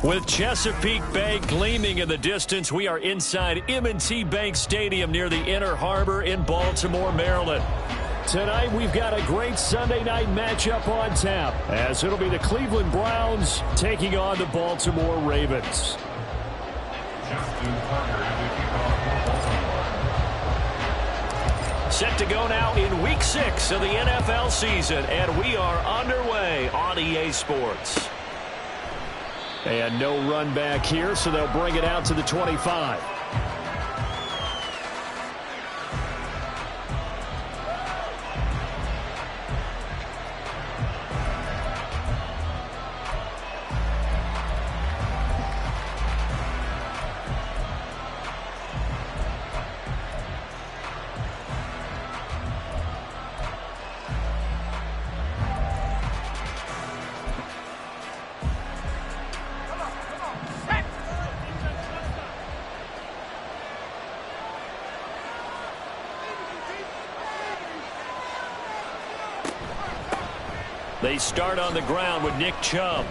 With Chesapeake Bay gleaming in the distance, we are inside M&T Bank Stadium near the Inner Harbor in Baltimore, Maryland. Tonight, we've got a great Sunday night matchup on tap, as it'll be the Cleveland Browns taking on the Baltimore Ravens. Set to go now in Week 6 of the NFL season, and we are underway on EA Sports. And no run back here, so they'll bring it out to the 25. They start on the ground with Nick Chubb.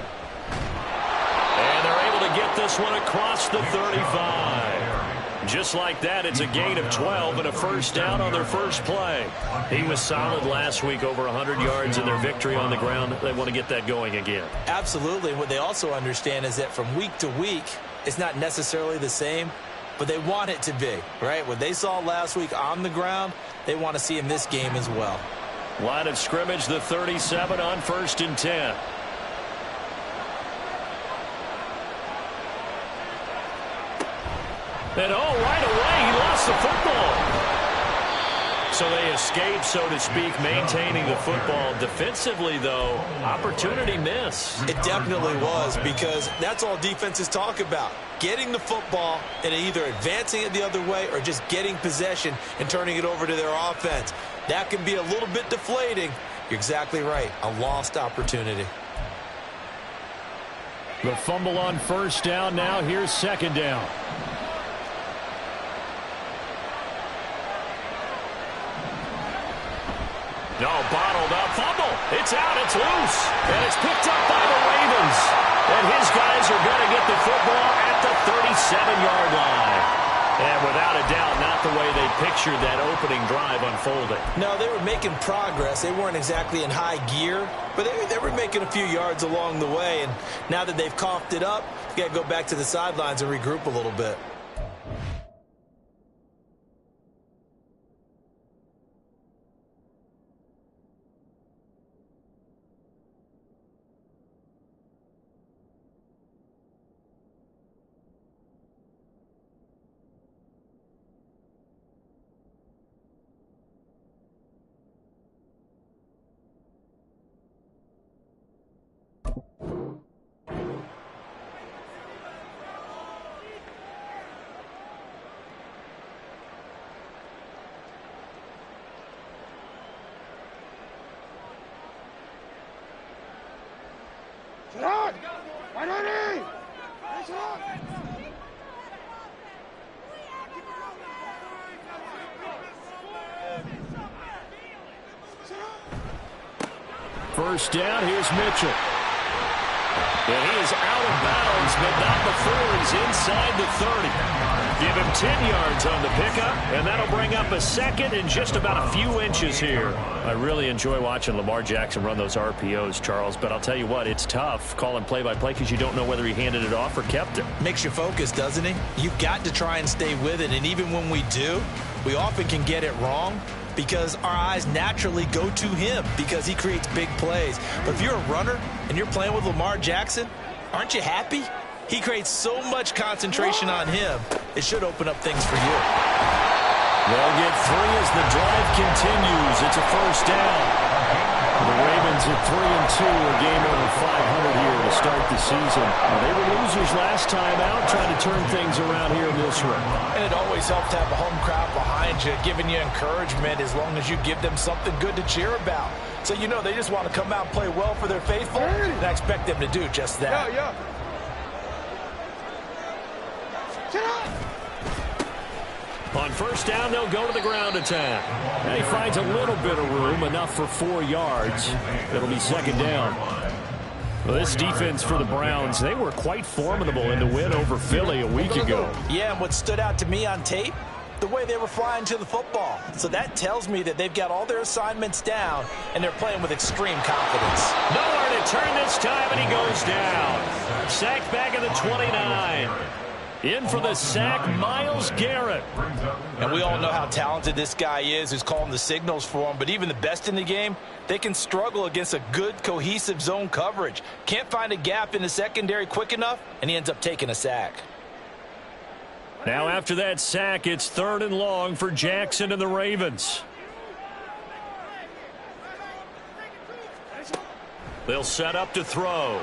And they're able to get this one across the 35. Just like that, it's a gain of 12 and a first down on their first play. He was solid last week, over 100 yards in their victory on the ground. They want to get that going again. Absolutely. What they also understand is that from week to week, it's not necessarily the same, but they want it to be, right? What they saw last week on the ground, they want to see in this game as well. Line of scrimmage, the 37 on 1st and 10. And right away, he lost the football. So they escape, so to speak, maintaining the football. Defensively, though, opportunity miss. It definitely was, because that's all defenses talk about. Getting the football and either advancing it the other way or just getting possession and turning it over to their offense. That can be a little bit deflating. You're exactly right. A lost opportunity. The fumble on first down. Now here's second down. No, bottled up. Fumble. It's out. It's loose. And it's picked up by the Ravens. And his guys are going to get the football at the 37-yard line. And without a doubt, not the way they pictured that opening drive unfolding. No, they were making progress. They weren't exactly in high gear, but they were making a few yards along the way. And now that they've coughed it up, you got to go back to the sidelines and regroup a little bit. First down, here's Mitchell. And he is out of bounds, but not before he's inside the 30. Give him 10 yards on the pickup, and that'll bring up a second and just about a few inches here. I really enjoy watching Lamar Jackson run those RPOs, Charles, but I'll tell you what, it's tough calling play-by-play because you don't know whether he handed it off or kept it. Makes you focus, doesn't he? You've got to try and stay with it, and even when we do, we often can get it wrong because our eyes naturally go to him because he creates big plays. But if you're a runner and you're playing with Lamar Jackson, aren't you happy? He creates so much concentration on him, it should open up things for you. They'll get 3 as the drive continues. It's a first down. The Ravens at 3-2, a game over 500 here to start the season. They were losers last time out, trying to turn things around here in this one. And it always helps to have a home crowd behind you, giving you encouragement as long as you give them something good to cheer about. So you know they just want to come out and play well for their faithful, and I expect them to do just that. On first down, they'll go to the ground attack. And he finds a little bit of room, enough for 4 yards. It'll be second down. Well, this defense for the Browns, they were quite formidable in the win over Philly a week ago. Yeah, and what stood out to me on tape, the way they were flying to the football. So that tells me that they've got all their assignments down, and they're playing with extreme confidence. Nowhere to turn this time, and he goes down. Sacked back at the 29. In for the sack, Myles Garrett. And we all know how talented this guy is who's calling the signals for him. But even the best in the game, they can struggle against a good, cohesive zone coverage. Can't find a gap in the secondary quick enough, and he ends up taking a sack. Now after that sack, it's 3rd and long for Jackson and the Ravens. They'll set up to throw.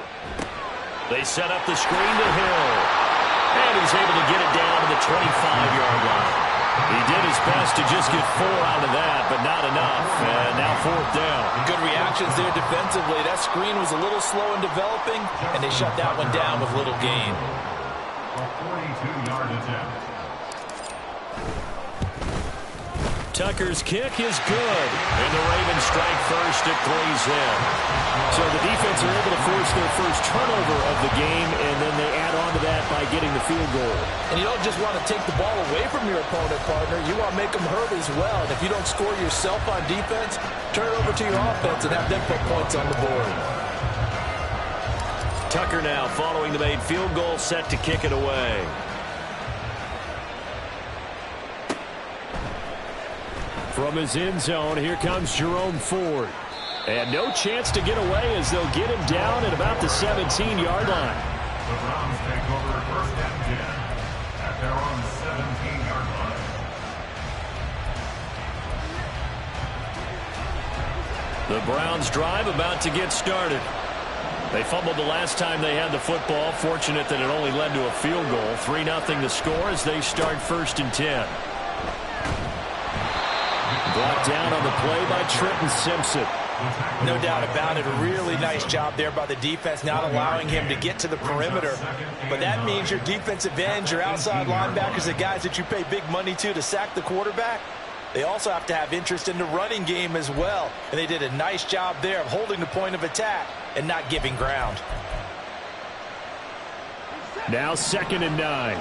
They set up the screen to Hill. And he's able to get it down to the 25-yard line. He did his best to just get 4 out of that, but not enough. And now 4th down. Good reactions there defensively. That screen was a little slow in developing, and they shut that one down with little gain. A 42-yard attempt. Tucker's kick is good. And the Ravens strike first. It plays in. So the defense are able to force their first turnover of the game, and then they add on to that by getting the field goal. And you don't just want to take the ball away from your opponent, partner. You want to make them hurt as well. And if you don't score yourself on defense, turn it over to your offense and have them put points on the board. Tucker now following the made field goal, set to kick it away. From his end zone, here comes Jerome Ford. And no chance to get away as they'll get him down at about the 17-yard line. The Browns take over 1st and 10 at their own 17-yard line. The Browns drive about to get started. They fumbled the last time they had the football. Fortunate that it only led to a field goal. 3-0 the score as they start 1st and 10. Brought down on the play by Trenton Simpson. No doubt about it. A really nice job there by the defense, not allowing him to get to the perimeter. But that means your defensive ends, your outside linebackers, the guys that you pay big money to sack the quarterback, they also have to have interest in the running game as well. And they did a nice job there of holding the point of attack and not giving ground. Now 2nd and 9.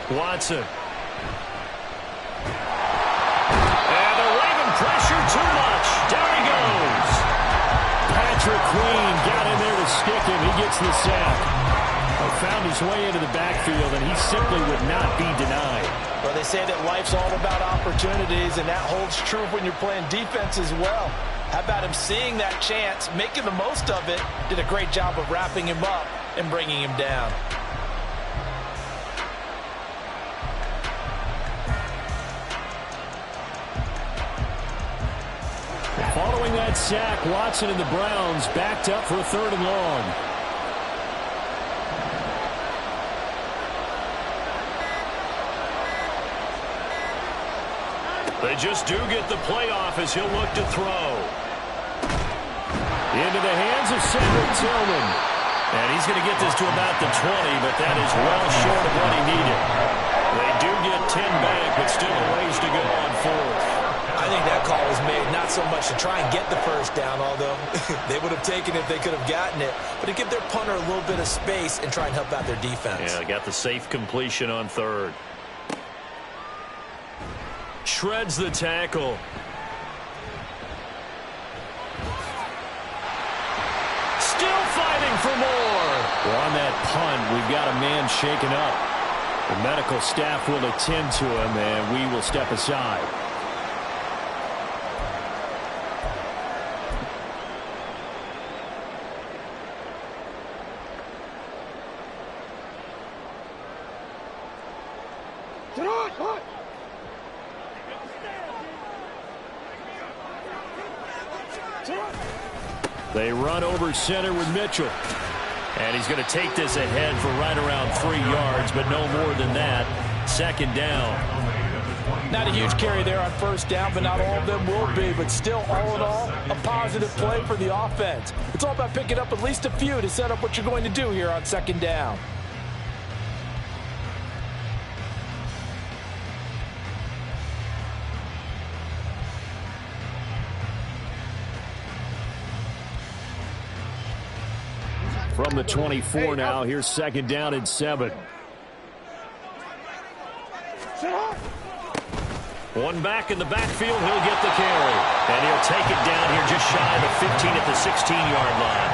Watson. And the Raven pressure too much. Down he goes. Patrick Queen got in there to stick him. He gets the sack. Found his way into the backfield, and he simply would not be denied. Well, they say that life's all about opportunities, and that holds true when you're playing defense as well. How about him seeing that chance, making the most of it, did a great job of wrapping him up and bringing him down. Following that sack, Watson and the Browns backed up for a 3rd and long. They just do get the playoff as he'll look to throw. Into the hands of Cedric Tillman. And he's going to get this to about the 20, but that is well short of what he needed. They do get 10 back, but still a ways to go on 4th. I think that call was made not so much to try and get the 1st down, although they would have taken it if they could have gotten it, but to give their punter a little bit of space and try and help out their defense. Yeah, they got the safe completion on 3rd. Shreds the tackle. Still fighting for more. Well, on that punt, we've got a man shaken up. The medical staff will attend to him, and we will step aside. They run over center with Mitchell. And he's going to take this ahead for right around 3 yards, but no more than that. 2nd down. Not a huge carry there on 1st down, but not all of them will be. But still, all in all, a positive play for the offense. It's all about picking up at least a few to set up what you're going to do here on 2nd down. from the 24 now. Here's second down and 7. One back in the backfield. He'll get the carry. And he'll take it down here just shy of the 15 at the 16-yard line.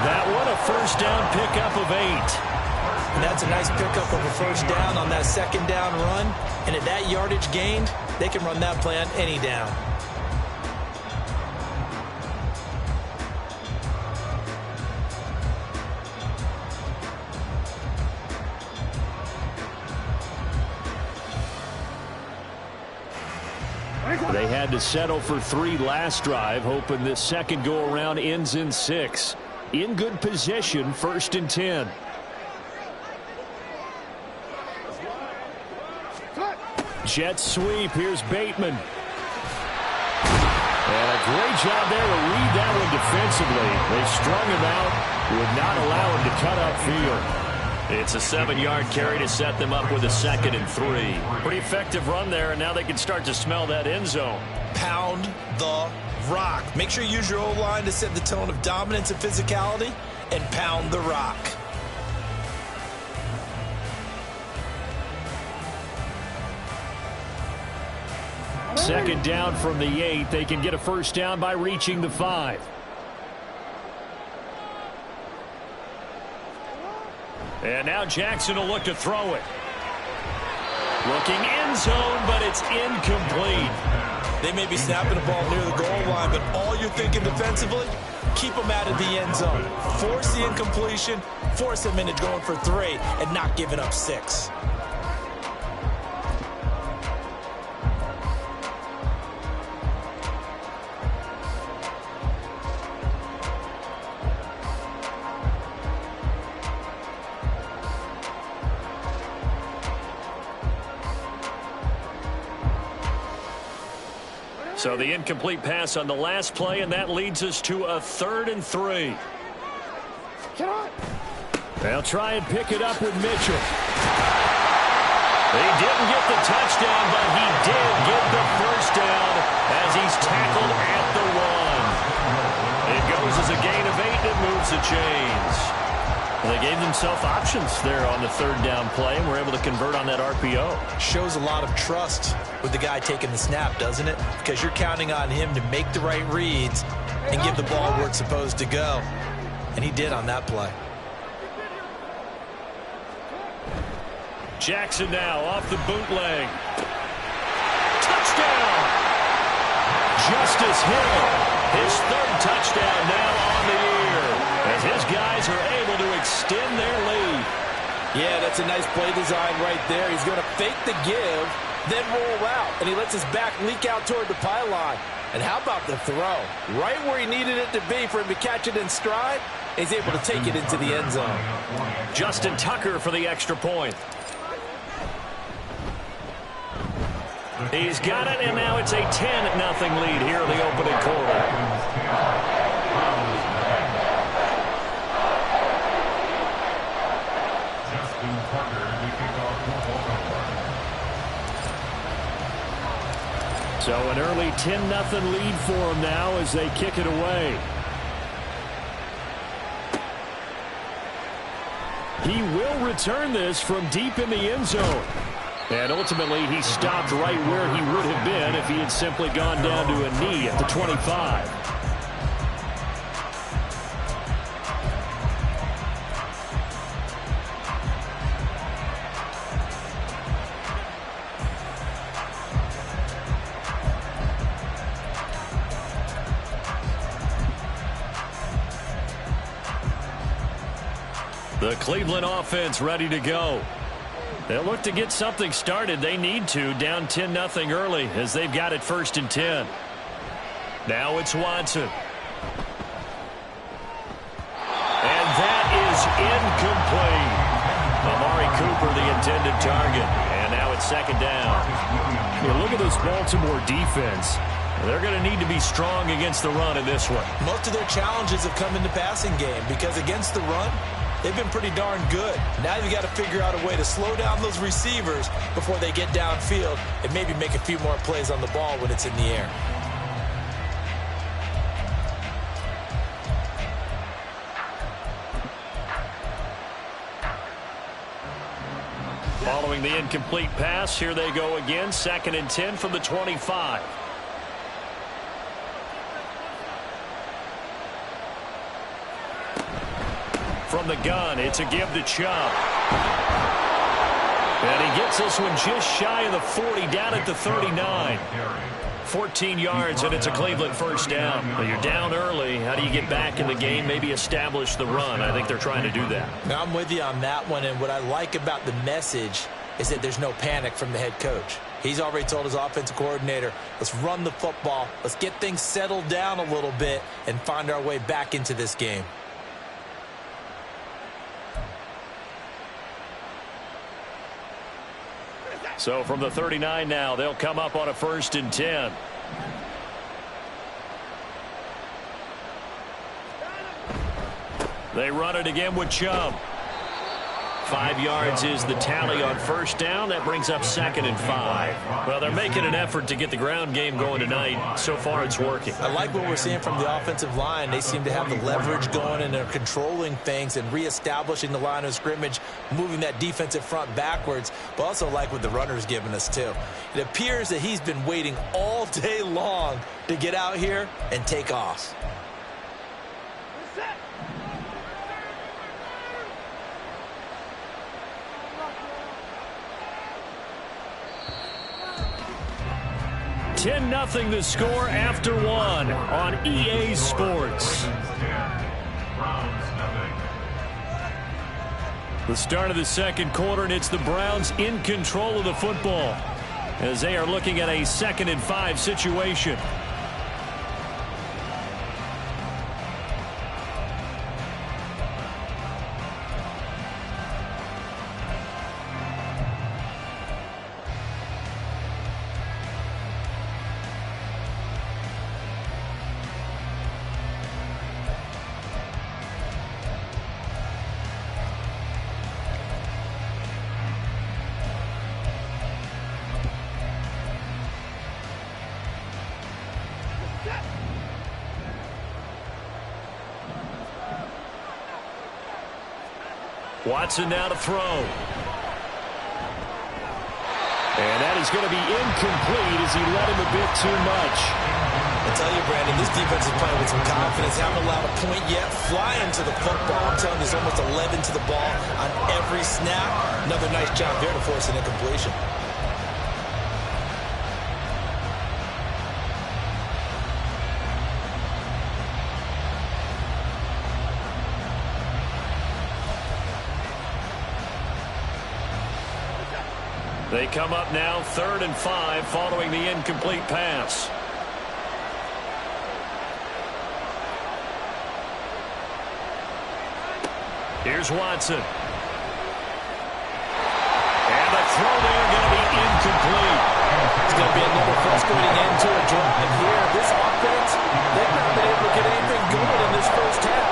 That one a first down pickup of 8. And that's a nice pickup of a first down on that second down run. And at that yardage gained, they can run that play on any down. They had to settle for 3 last drive, hoping this second go-around ends in 6. In good position, first and 10. Jet sweep. Here's Bateman. And a great job there to read that one defensively. They strung him out, would not allow him to cut upfield. It's a 7-yard carry to set them up with a 2nd and 3. Pretty effective run there, and now they can start to smell that end zone. Pound the rock. Make sure you use your O-line to set the tone of dominance and physicality, and pound the rock. Second down from the 8. They can get a first down by reaching the 5. And now Jackson will look to throw it. Looking end zone, but it's incomplete. They may be snapping the ball near the goal line, but all you're thinking defensively, keep them out of the end zone. Force the incompletion, force them into going for 3, and not giving up 6. So the incomplete pass on the last play, and that leads us to a 3rd and 3. They'll try and pick it up with Mitchell. He didn't get the touchdown, but he did get the first down as he's tackled at the 1. It goes as a gain of 8 and moves the chains. They gave themselves options there on the 3rd down play and were able to convert on that RPO. Shows a lot of trust with the guy taking the snap, doesn't it? Because you're counting on him to make the right reads and give the ball where it's supposed to go. And he did on that play. Jackson now off the bootleg. Touchdown! Justice Hill, his 3rd touchdown now on the year, as his guys are able to extend their lead. Yeah, that's a nice play design right there. He's going to fake the give, then roll out, and he lets his back leak out toward the pylon. And how about the throw? Right where he needed it to be for him to catch it in stride, he's able to take it into the end zone. Justin Tucker for the extra point. He's got it, and now it's a 10-0 lead here in the opening quarter. So an early 10-0 lead for them now as they kick it away. He will return this from deep in the end zone. And ultimately, he stopped right where he would have been if he had simply gone down to a knee at the 25. The Cleveland offense ready to go. They'll look to get something started. They need to, down 10-0 early as they've got it 1st and 10. Now it's Watson. And that is incomplete. Amari Cooper, the intended target. And now it's 2nd down. You look at this Baltimore defense. They're going to need to be strong against the run in this one. Most of their challenges have come in the passing game because against the run, they've been pretty darn good. Now you've got to figure out a way to slow down those receivers before they get downfield and maybe make a few more plays on the ball when it's in the air. Following the incomplete pass, here they go again. 2nd and 10 from the 25. From the gun, it's a give to Chubb. And he gets this one just shy of the 40, down at the 39. 14 yards, and it's a Cleveland first down. Well, you're down early. How do you get back in the game, maybe establish the run? I think they're trying to do that. Now, I'm with you on that one, and what I like about the message is that there's no panic from the head coach. He's already told his offensive coordinator, let's run the football, let's get things settled down a little bit and find our way back into this game. So from the 39 now, they'll come up on a 1st and 10. They run it again with Chubb. 5 yards is the tally on 1st down. That brings up 2nd and 5. Well, they're making an effort to get the ground game going tonight. So far, it's working. I like what we're seeing from the offensive line. They seem to have the leverage going, and they're controlling things and reestablishing the line of scrimmage, moving that defensive front backwards, but also like what the runner's giving us, too. It appears that he's been waiting all day long to get out here and take off. Nothing the score after 1 on EA Sports. The start of the 2nd quarter, and it's the Browns in control of the football as they are looking at a 2nd and 5 situation. Watson now to throw. And that is going to be incomplete as he let him a bit too much. I tell you, Brandon, this defense is playing with some confidence. Haven't allowed a point yet. Flying to the football. I'm telling you, there's almost 11 to the ball on every snap. Another nice job there to force an incompletion. They come up now 3rd and 5 following the incomplete pass. Here's Watson. And the throw there going to be incomplete. It's going to be another frustrating end to a drive here. This offense, they've not been able to get anything going in this first half.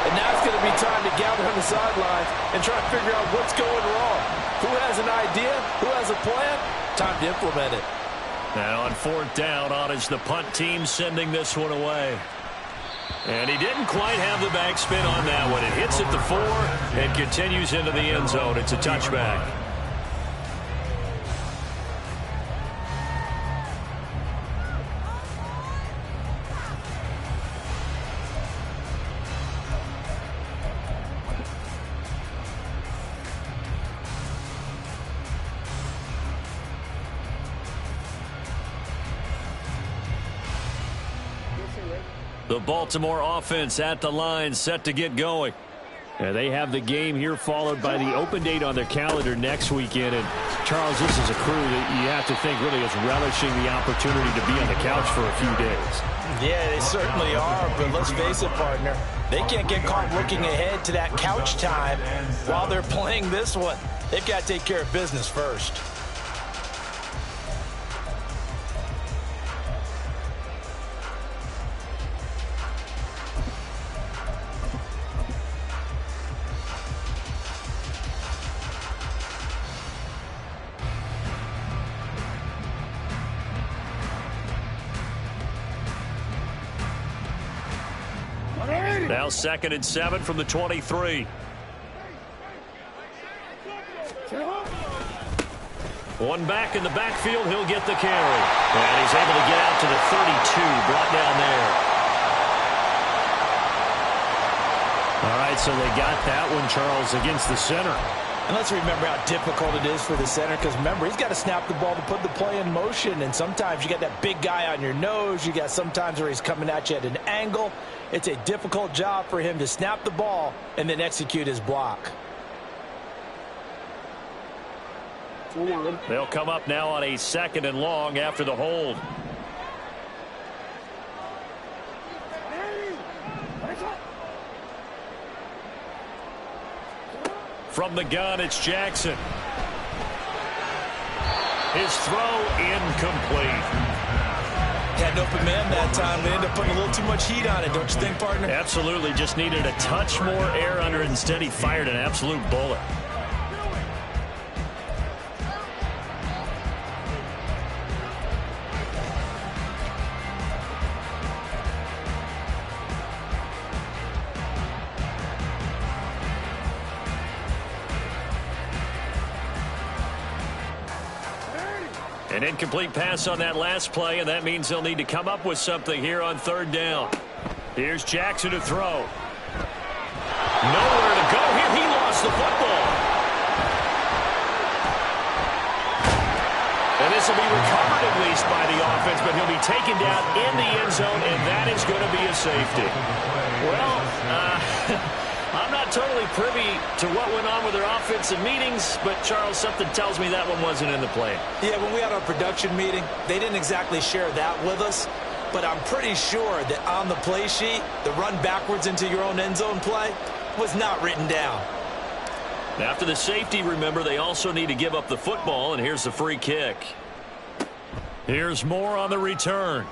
And now it's going to be time to gather on the sidelines and try to figure out what's going wrong. Who has an idea? Who has a plan? Time to implement it. Now on 4th down, on is the punt team sending this one away. And he didn't quite have the backspin on that one. It hits at the 4 and continues into the end zone. It's a touchback. The Baltimore offense at the line, set to get going. And they have the game here followed by the open date on their calendar next weekend. And, Charles, this is a crew that you have to think really is relishing the opportunity to be on the couch for a few days. Yeah, they certainly are, but let's face it, partner. They can't get caught looking ahead to that couch time while they're playing this one. They've got to take care of business first. Now 2nd and 7 from the 23. One back in the backfield, he'll get the carry. And he's able to get out to the 32, brought down there. All right, so they got that one, Charles, against the center. And let's remember how difficult it is for the center, because remember, he's got to snap the ball to put the play in motion, and sometimes you got that big guy on your nose. You got sometimes where he's coming at you at an angle. It's a difficult job for him to snap the ball and then execute his block. They'll come up now on a 2nd and long after the hold. From the gun, it's Jackson. His throw incomplete. Had an open man that time. They ended up putting a little too much heat on it, don't you think, partner? Absolutely. Just needed a touch more air under it. Instead, he fired an absolute bullet. An incomplete pass on that last play, and that means they'll need to come up with something here on 3rd down. Here's Jackson to throw. Nowhere to go here. He lost the football. And this will be recovered at least by the offense, but he'll be taken down in the end zone, and that is going to be a safety. Well, I'm not totally privy to what went on with their offensive meetings, but, Charles, something tells me that one wasn't in the play. Yeah, when we had our production meeting, they didn't exactly share that with us, but I'm pretty sure that on the play sheet, the run backwards into your own end zone play was not written down. After the safety, remember, they also need to give up the football, and here's the free kick. Here's more on the return.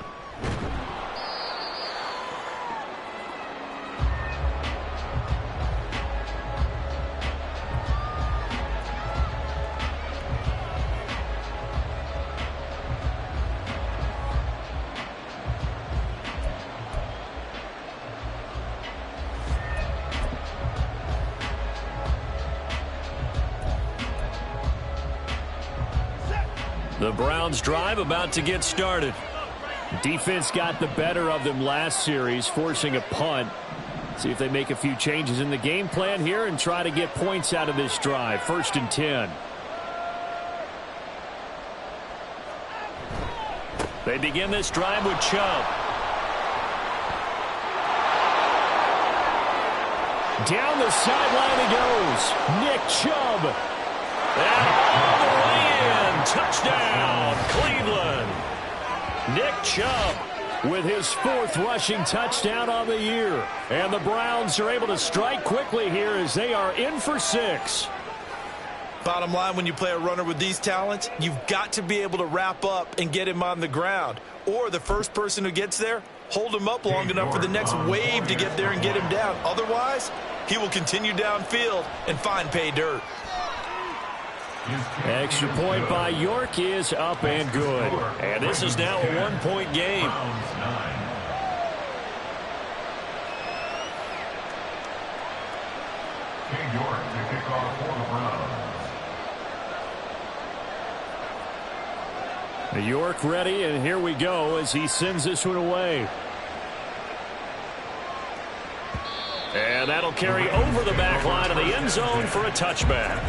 The Browns' drive about to get started. Defense got the better of them last series, forcing a punt. See if they make a few changes in the game plan here and try to get points out of this drive. 1st and 10. They begin this drive with Chubb. Down the sideline he goes. Nick Chubb. And all the way in. Touchdown, Cleveland. Nick Chubb with his 4th rushing touchdown on the year. And the Browns are able to strike quickly here as they are in for 6. Bottom line, when you play a runner with these talents, you've got to be able to wrap up and get him on the ground. Or the first person who gets there, hold him up long enough for the next wave to get there and get him down. Otherwise, he will continue downfield and find pay dirt. Extra point by York is up and good. And this is now a 1-point game. York to kick off for the Browns. York ready, and here we go as he sends this one away. And that'll carry over the back line of the end zone for a touchback.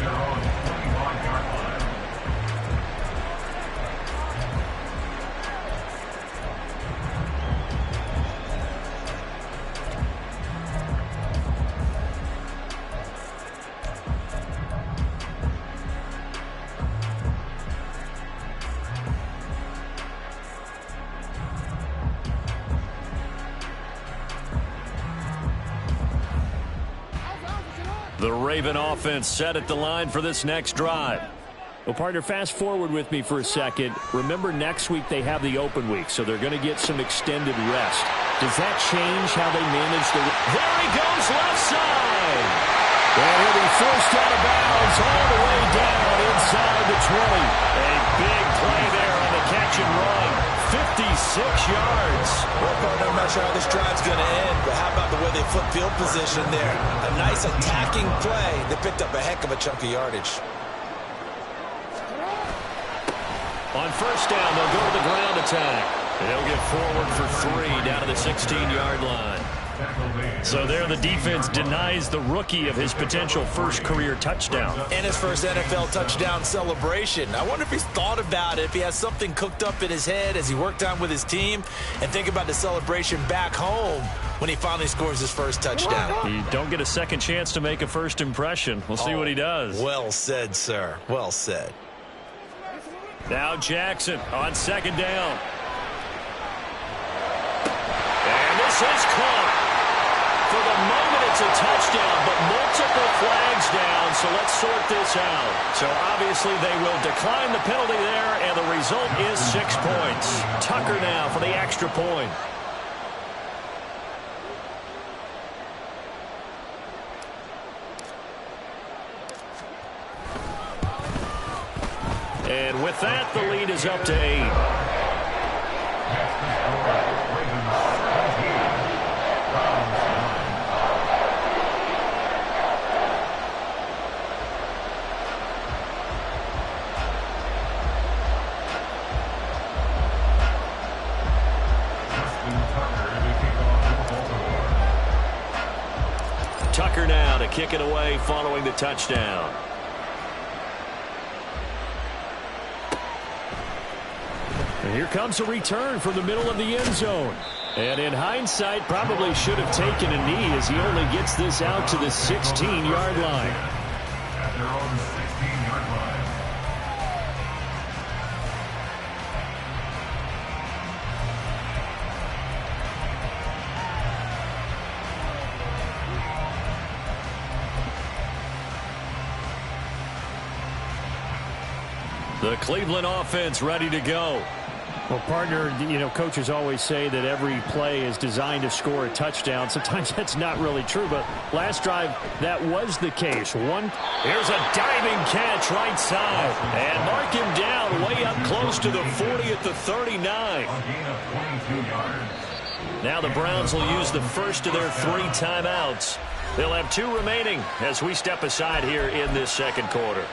The Raven offense set at the line for this next drive. Well, partner, fast forward with me for a second. Remember, next week they have the open week, so they're going to get some extended rest. Does that change how they manage the... There he goes, left side! And he'll be forced out of bounds all the way down inside the 20. A big play there on the catch and run. 56 yards. Well, partner, I'm not sure how this drive's going to end, but how about the way they flip field position there? A nice attacking play that picked up a heck of a chunk of yardage. On first down, they'll go to the ground attack. They'll get forward for 3 down to the 16-yard line. So there the defense denies the rookie of his potential first career touchdown. And his first NFL touchdown celebration. I wonder if he's thought about it, if he has something cooked up in his head as he worked on with his team, and think about the celebration back home when he finally scores his first touchdown. You don't get a second chance to make a first impression. We'll see what he does. Well said, sir. Well said. Now Jackson on second down. And this is caught. For the moment, it's a touchdown, but multiple flags down, so let's sort this out. So obviously they will decline the penalty there, and the result is 6 points. Tucker now for the extra point. And with that, the lead is up to 8. Tucker now to kick it away following the touchdown. And here comes a return from the middle of the end zone. And in hindsight, probably should have taken a knee as he only gets this out to the 16-yard line. At their own 16-yard line. The Cleveland offense ready to go. Well, partner, you know, coaches always say that every play is designed to score a touchdown. Sometimes that's not really true, but last drive, that was the case. Here's a diving catch right side. And mark him down way up close to the 40 at the 39. Now the Browns will use the first of their 3 timeouts. They'll have 2 remaining as we step aside here in this second quarter.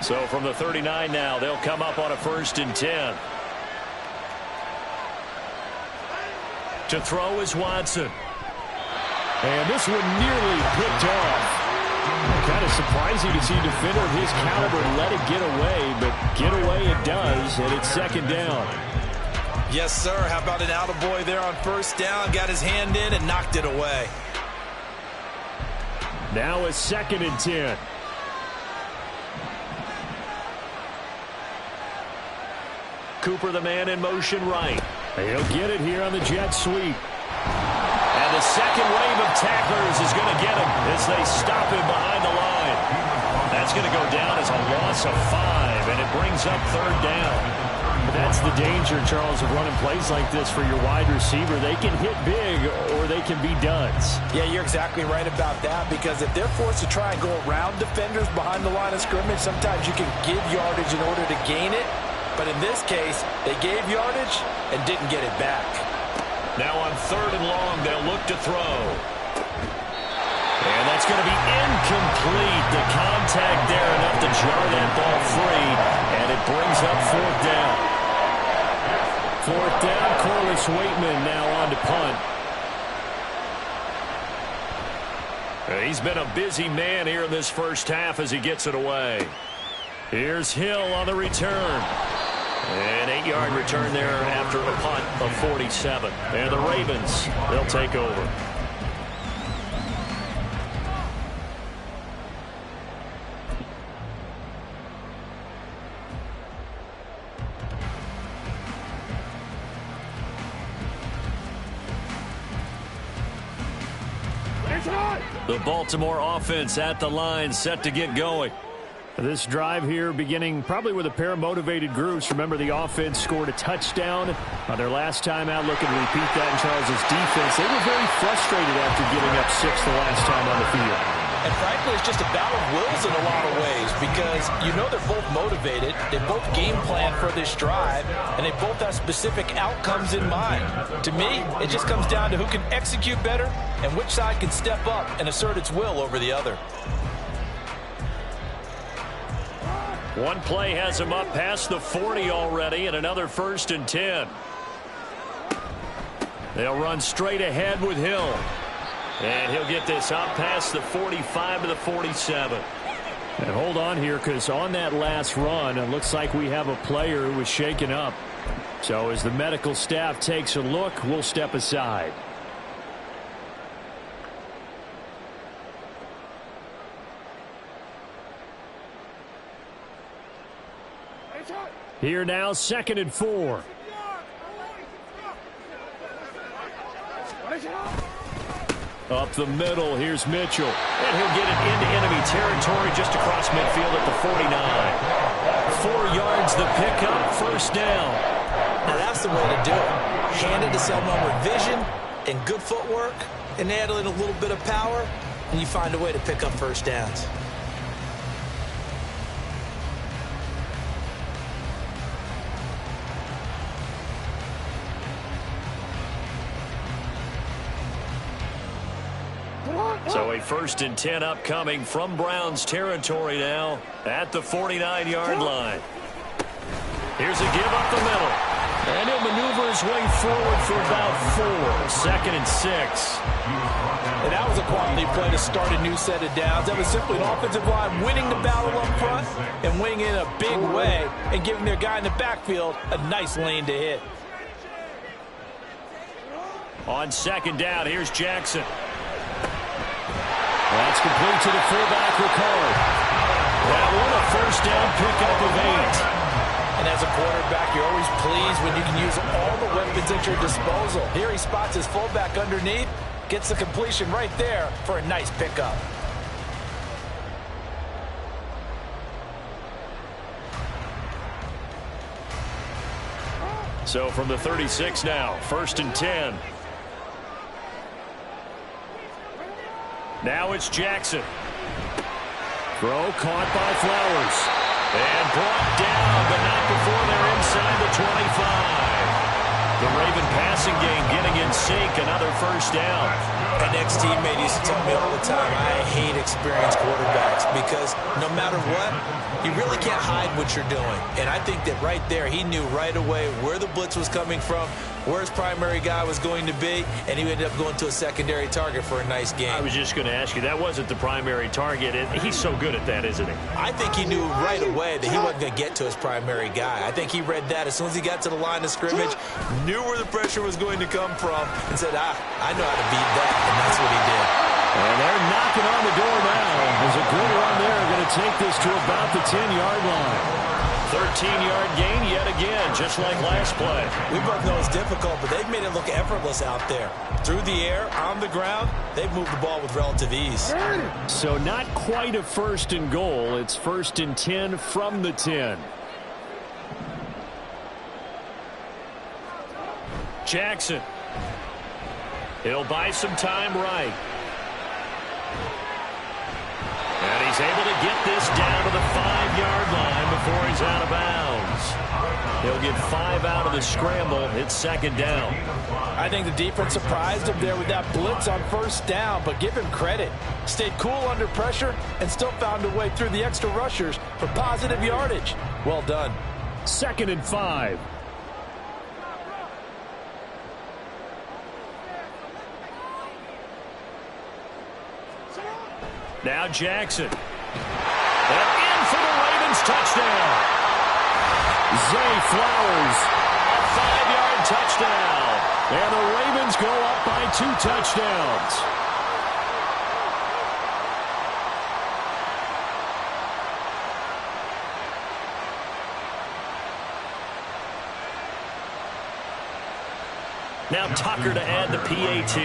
So from the 39 now, they'll come up on a 1st and 10. To throw is Watson. And this one nearly picked off. Kind of surprising to see a defender of his caliber let it get away, but get away it does, and it's 2nd down. Yes, sir. How about an attaboy there on 1st down? Got his hand in and knocked it away. Now a 2nd and 10. Cooper, the man in motion right. He'll get it here on the jet sweep. And the second wave of tacklers is going to get him as they stop him behind the line. That's going to go down as a loss of 5, and it brings up 3rd down. That's the danger, Charles, of running plays like this for your wide receiver. They can hit big or they can be duds. Yeah, you're exactly right about that, because if they're forced to try and go around defenders behind the line of scrimmage, sometimes you can give yardage in order to gain it. But in this case, they gave yardage and didn't get it back. Now on 3rd and long, they'll look to throw. And that's going to be incomplete. The contact there enough to jar that ball free, and it brings up 4th down. 4th down, Corliss Waitman now on to punt. He's been a busy man here in this first half as he gets it away. Here's Hill on the return. An 8-yard return there after a punt of 47. And the Ravens, they'll take over. The Baltimore offense at the line, set to get going. This drive here beginning probably with a pair of motivated groups. Remember, the offense scored a touchdown on their last time out. Looking to repeat that in Charles's defense. They were very frustrated after giving up 6 the last time on the field. And frankly, it's just a battle of wills in a lot of ways because you know they're both motivated, they both game plan for this drive, and they both have specific outcomes in mind. To me, it just comes down to who can execute better and which side can step up and assert its will over the other. One play has him up past the 40 already, and another 1st and 10. They'll run straight ahead with Hill. And he'll get this up past the 45 to the 47. And hold on here, because on that last run, it looks like we have a player who was shaken up. So as the medical staff takes a look, we'll step aside. Here now, 2nd and 4. Up the middle, here's Mitchell. And he'll get it into enemy territory just across midfield at the 49. 4 yards the pickup, 1st down. Now that's the way to do it. Hand it to someone with vision and good footwork, and add in a little bit of power, and you find a way to pick up 1st downs. So a 1st and 10 upcoming from Browns territory now at the 49-yard line. Here's a give up the middle. And he'll maneuver his way forward for about 4. 2nd and 6. And that was a quality play to start a new set of downs. That was simply an offensive line winning the battle up front and winning in a big way and giving their guy in the backfield a nice lane to hit. On 2nd down, here's Jackson. That's complete to the fullback, Ricard. That one a 1st down pickup of 8. And as a quarterback, you're always pleased when you can use all the weapons at your disposal. Here he spots his fullback underneath, gets the completion right there for a nice pickup. So from the 36 now, 1st and 10. Now it's Jackson. Throw caught by Flowers. And brought down, but not before they're inside the 25. The Raven passing game getting in sync, another 1st down. An ex-teammate used to tell me all the time, I hate experienced quarterbacks because no matter what, you really can't hide what you're doing. And I think that right there, he knew right away where the blitz was coming from, where his primary guy was going to be, and he ended up going to a secondary target for a nice game. I was just going to ask you, that wasn't the primary target. He's so good at that, isn't he? I think he knew right away that he wasn't going to get to his primary guy. I think he read that as soon as he got to the line of scrimmage, knew where the pressure was going to come from, and said, I know how to beat that, and that's what he did. And they're knocking on the door now. There's a good run there. Going to take this to about the 10-yard line. 13-yard gain yet again, just like last play. We both know it's difficult, but they've made it look effortless out there. Through the air, on the ground, they've moved the ball with relative ease. So not quite a 1st and goal. It's 1st and 10 from the 10. Jackson. He'll buy some time right. And he's able to get this down to the 5-yard line before he's out of bounds. He'll get 5 out of the scramble. It's 2nd down. I think the defense surprised him there with that blitz on 1st down, but give him credit. Stayed cool under pressure and still found a way through the extra rushers for positive yardage. Well done. 2nd and 5. Now Jackson. And in for the Ravens touchdown. Zay Flowers. A 5-yard touchdown. And the Ravens go up by 2 touchdowns. Now Tucker to add the PAT.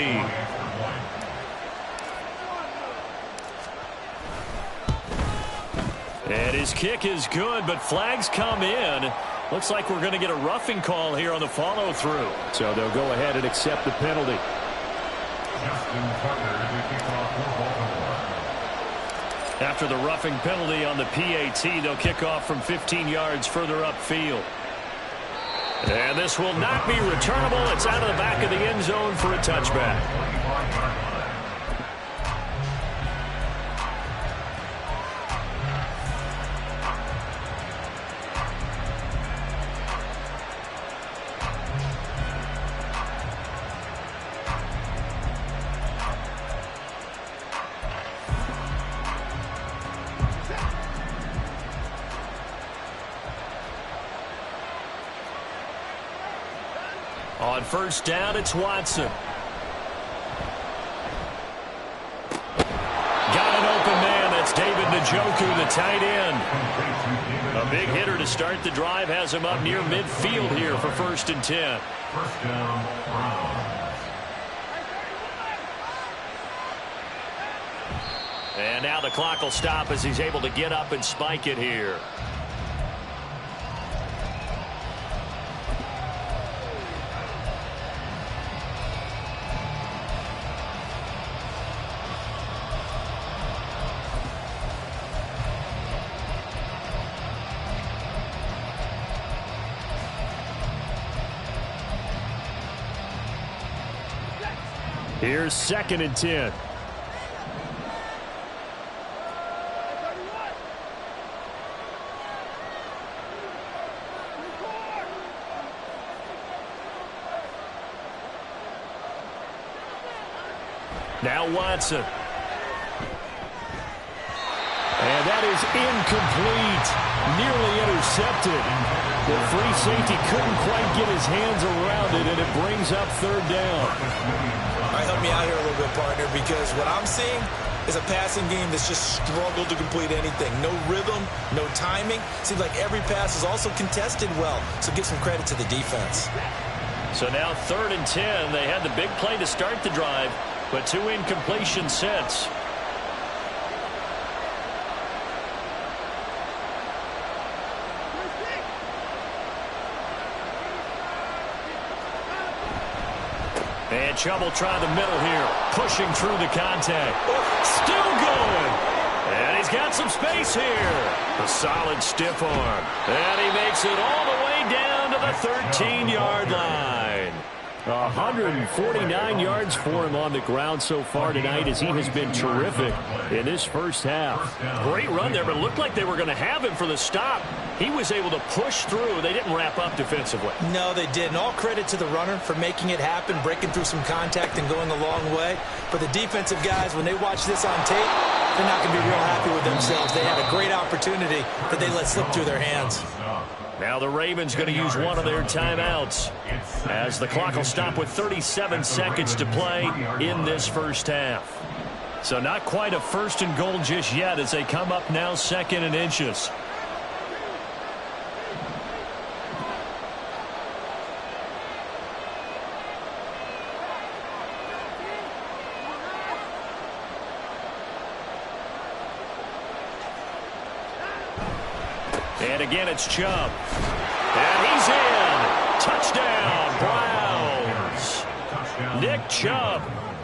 And his kick is good, but flags come in. Looks like we're going to get a roughing call here on the follow-through. So they'll go ahead and accept the penalty. After the roughing penalty on the PAT, they'll kick off from 15 yards further upfield. And this will not be returnable. It's out of the back of the end zone for a touchback. On first down, it's Watson. Got an open man. That's David Njoku, the tight end. A big hitter to start the drive. Has him up near midfield here for 1st and 10. First down, Browns. And now the clock will stop as he's able to get up and spike it here. Here's 2nd and 10. Now Watson. And that is incomplete. Nearly intercepted. The free safety couldn't quite get his hands around it, and it brings up 3rd down. All right, help me out here a little bit, partner, because what I'm seeing is a passing game that's just struggled to complete anything. No rhythm, no timing. Seems like every pass is also contested well, so give some credit to the defense. So now 3rd and 10. They had the big play to start the drive, but 2 incompletions since. And Chubb will try the middle here, pushing through the contact. Still going. And he's got some space here. A solid stiff arm. And he makes it all the way down to the 13-yard line. 149 yards for him on the ground so far tonight, as he has been terrific in this first half. Great run there, but it looked like they were going to have him for the stop. He was able to push through. They didn't wrap up defensively. No, they didn't. All credit to the runner for making it happen, breaking through some contact and going a long way. But the defensive guys, when they watch this on tape, they're not going to be real happy with themselves. They had a great opportunity that they let slip through their hands. Now the Ravens going to use one of their timeouts, as the clock will stop with 37 seconds to play in this first half. So not quite a 1st and goal just yet, as they come up now 2nd and inches. And again, it's Chubb. And he's in. Touchdown, Browns. Nick Chubb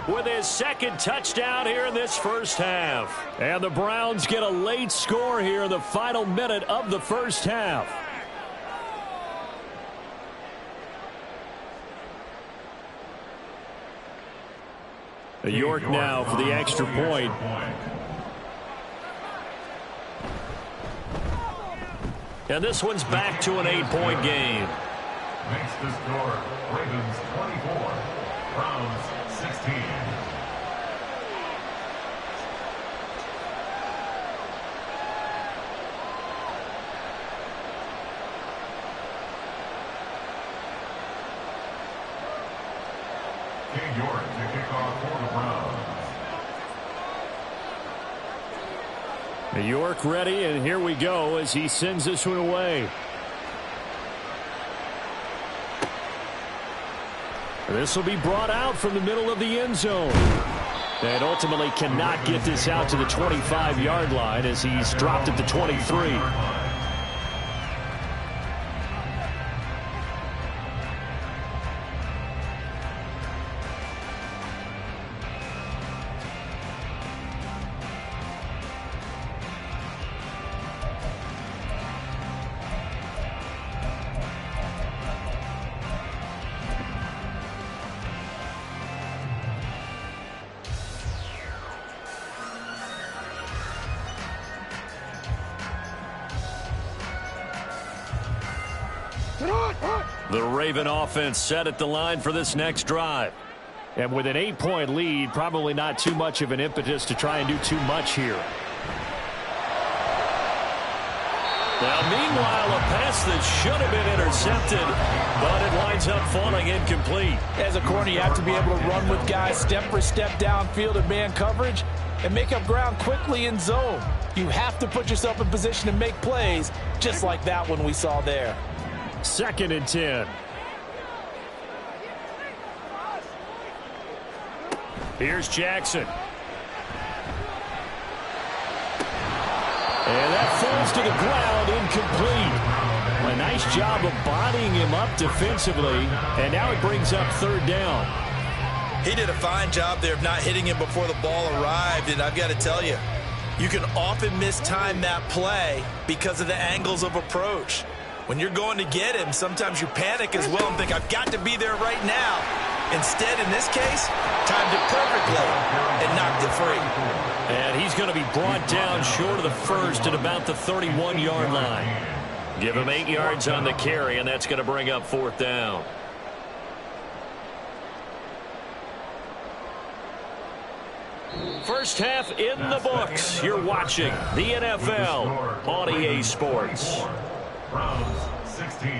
with his 2nd touchdown here in this first half. And the Browns get a late score here in the final minute of the first half. York now for the extra point. And this one's back to an 8-point game. Makes the score Ravens 24, Browns 16. King York to kick off for the Browns. York ready, and here we go as he sends this one away. This will be brought out from the middle of the end zone. And ultimately cannot get this out to the 25-yard line, as he's dropped at the 23. The Raven offense set at the line for this next drive. And with an 8-point lead, probably not too much of an impetus to try and do too much here. Now, meanwhile, a pass that should have been intercepted, but it winds up falling incomplete. As a corner, you have to be able to run with guys step for step downfield in man coverage and make up ground quickly in zone. You have to put yourself in position to make plays, just like that one we saw there. 2nd and 10. Here's Jackson. And that falls to the ground, incomplete. A nice job of bodying him up defensively, and now it brings up 3rd down. He did a fine job there of not hitting him before the ball arrived, and I've got to tell you, you can often mistime that play because of the angles of approach. When you're going to get him, sometimes you panic as well and think, I've got to be there right now. Instead, in this case, timed it perfectly and knocked it free. And he's going to be brought down short of the first at about the 31-yard line. Give him 8 yards on the carry, and that's going to bring up 4th down. First half in the books. You're watching the NFL on EA Sports. Browns 16.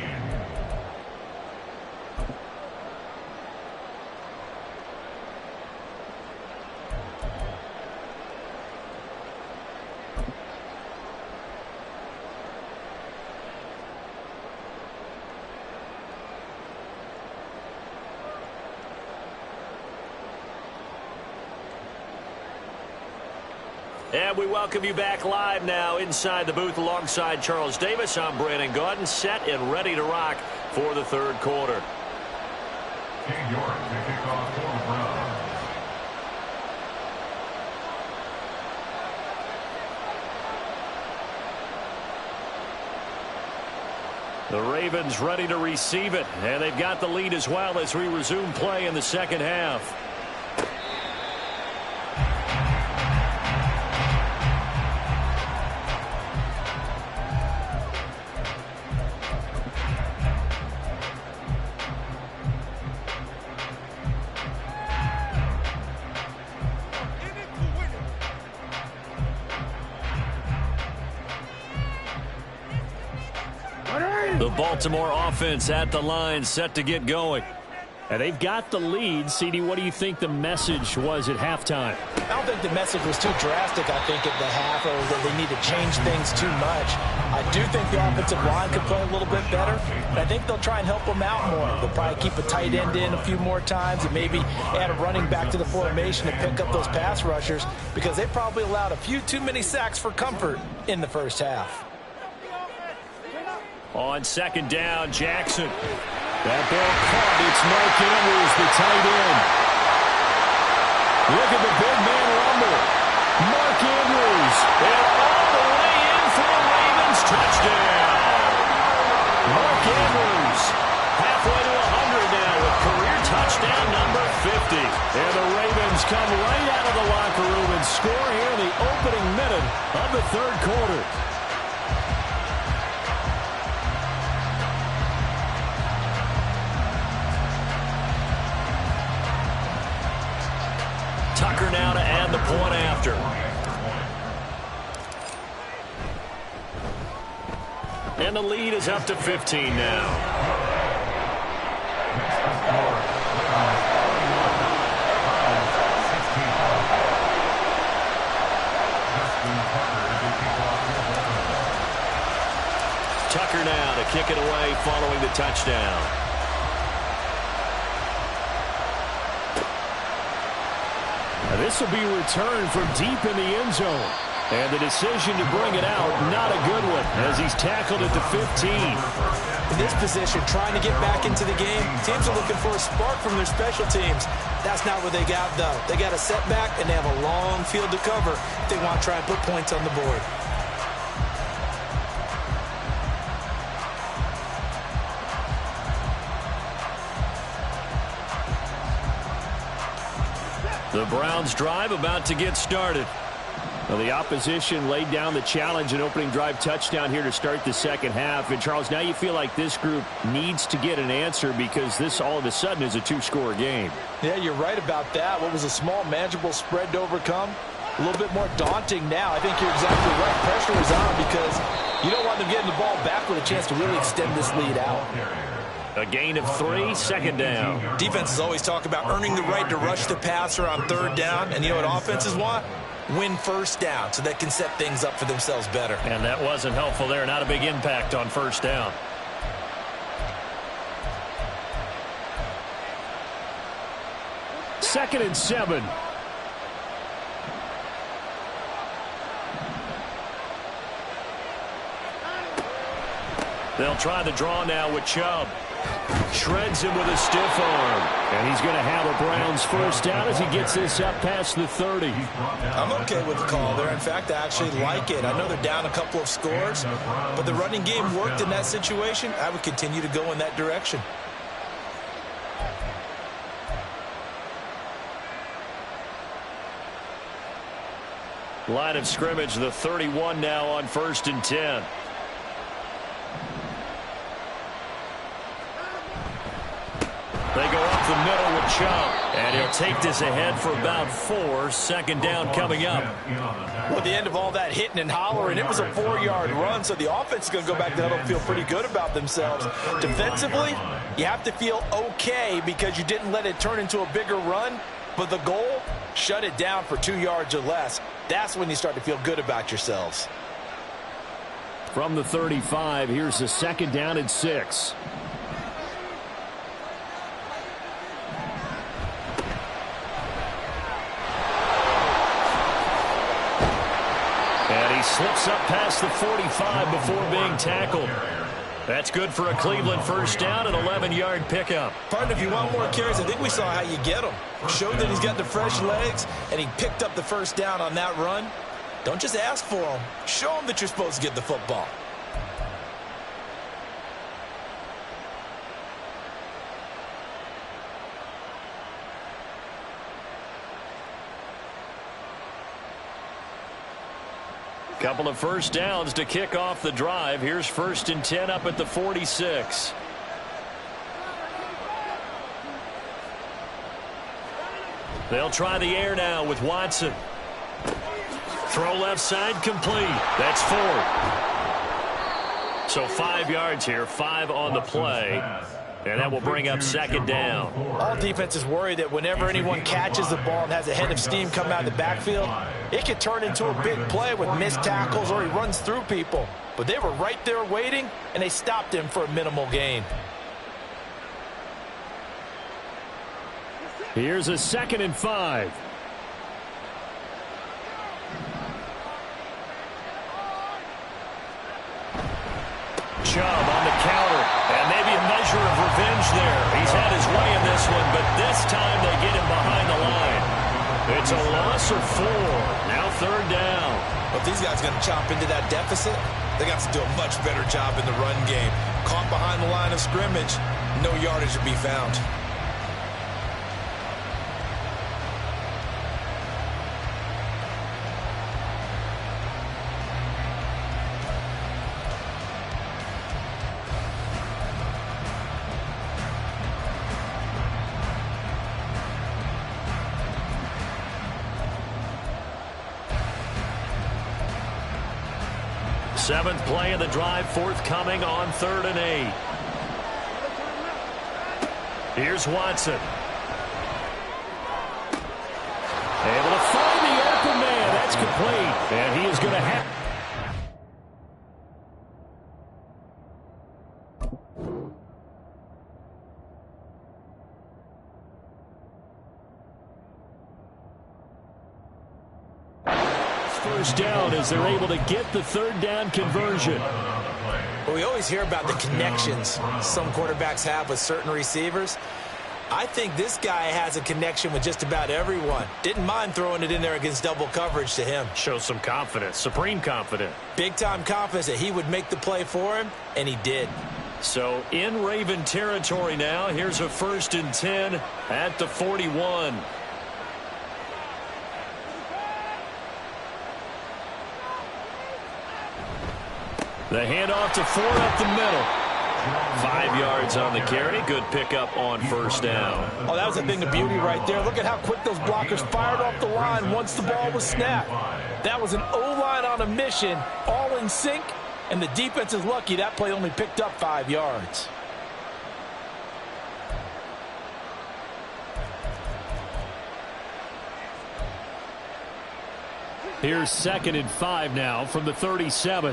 And we welcome you back live now inside the booth alongside Charles Davis. I'm Brandon Gaudin, set and ready to rock for the 3rd quarter. King York to kick off for the Browns. The Ravens ready to receive it, and they've got the lead as well as we resume play in the 2nd half. The Baltimore offense at the line, set to get going. And they've got the lead. CD, what do you think the message was at halftime? I don't think the message was too drastic, I think, at the half, or that they need to change things too much. I do think the offensive line could play a little bit better, but I think they'll try and help them out more. They'll probably keep a tight end in a few more times and maybe add a running back to the formation to pick up those pass rushers, because they probably allowed a few too many sacks for comfort in the first half. On 2nd down, Jackson. That ball caught. It's Mark Andrews, the tight end. Look at the big man rumble. Mark Andrews. And all the way in for a Ravens touchdown. Mark Andrews halfway to 100 now with career touchdown number 50. And the Ravens come right out of the locker room and score here in the opening minute of the 3rd quarter. Tucker now to add the point after. And the lead is up to 15 now. Tucker now to kick it away following the touchdown. This will be returned from deep in the end zone. And the decision to bring it out, not a good one, as he's tackled at the 15. In this position, trying to get back into the game, teams are looking for a spark from their special teams. That's not what they got, though. They got a setback, and they have a long field to cover if they want to try and put points on the board. The Browns drive about to get started. Well, the opposition laid down the challenge and opening drive touchdown here to start the second half. And, Charles, now you feel like this group needs to get an answer because this all of a sudden is a two-score game. Yeah, you're right about that. What was a small, manageable spread to overcome? A little bit more daunting now. I think you're exactly right. Pressure is on because you don't want them getting the ball back with a chance to really extend this lead out. A gain of 3, second down. Defenses always talk about earning the right to rush the passer on third down. And you know what offenses want? Win first down so they can set things up for themselves better. And that wasn't helpful there. Not a big impact on first down. Second and 7. They'll try the draw now with Chubb. Shreds him with a stiff arm. And he's going to have a Browns first down as he gets this up past the 30. I'm okay with the call there. In fact, I actually like it. I know they're down a couple of scores, but the running game worked in that situation. I would continue to go in that direction. Line of scrimmage, the 31 now on 1st and 10. They go up the middle with Chubb. And he'll take this ahead for about 4. Second down coming up. Well, at the end of all that hitting and hollering, it was a 4-yard run, so the offense is going to go back to the huddle and feel pretty good about themselves. Defensively, you have to feel okay because you didn't let it turn into a bigger run, but the goal, shut it down for 2 yards or less. That's when you start to feel good about yourselves. From the 35, here's the second down and 6. And he slips up past the 45 before being tackled. That's good for a Cleveland first down, an 11-yard pickup. Partner, if you want more carries, I think we saw how you get him. Showed that he's got the fresh legs, and he picked up the first down on that run. Don't just ask for him. Show him that you're supposed to get the football. Couple of first downs to kick off the drive. Here's 1st and 10 up at the 46. They'll try the air now with Watson. Throw left side complete. That's 4. So 5 yards here, 5 on the play. And that will bring up second down. All defenses worry that whenever anyone catches the ball and has a head of steam come out of the backfield, it can turn into a big play with missed tackles or he runs through people. But they were right there waiting, and they stopped him for a minimal gain. Here's a 2nd and 5. Chubb on the counter, and maybe a measure of revenge there. He's had his way in this one, but this time they get him behind the line. It's a loss of 4. Now 3rd down. But these guys are going to chop into that deficit. They got to do a much better job in the run game. Caught behind the line of scrimmage, no yardage to be found. Seventh play of the drive forthcoming on 3rd and 8. Here's Watson. Able to find the open man. That's complete. And he is going to have... First down as they're able to get the 3rd down conversion. Well, we always hear about the connections some quarterbacks have with certain receivers. I think this guy has a connection with just about everyone. Didn't mind throwing it in there against double coverage to him. Shows some confidence, supreme confidence. Big-time confidence that he would make the play for him, and he did. So in Raven territory now, here's a 1st and 10 at the 41. The handoff to Ford up the middle. 5 yards on the carry. Good pickup on first down. Oh, that was a thing of beauty right there. Look at how quick those blockers fired off the line once the ball was snapped. That was an O-line on a mission, all in sync, and the defense is lucky that play only picked up 5 yards. Here's 2nd and 5 now from the 37.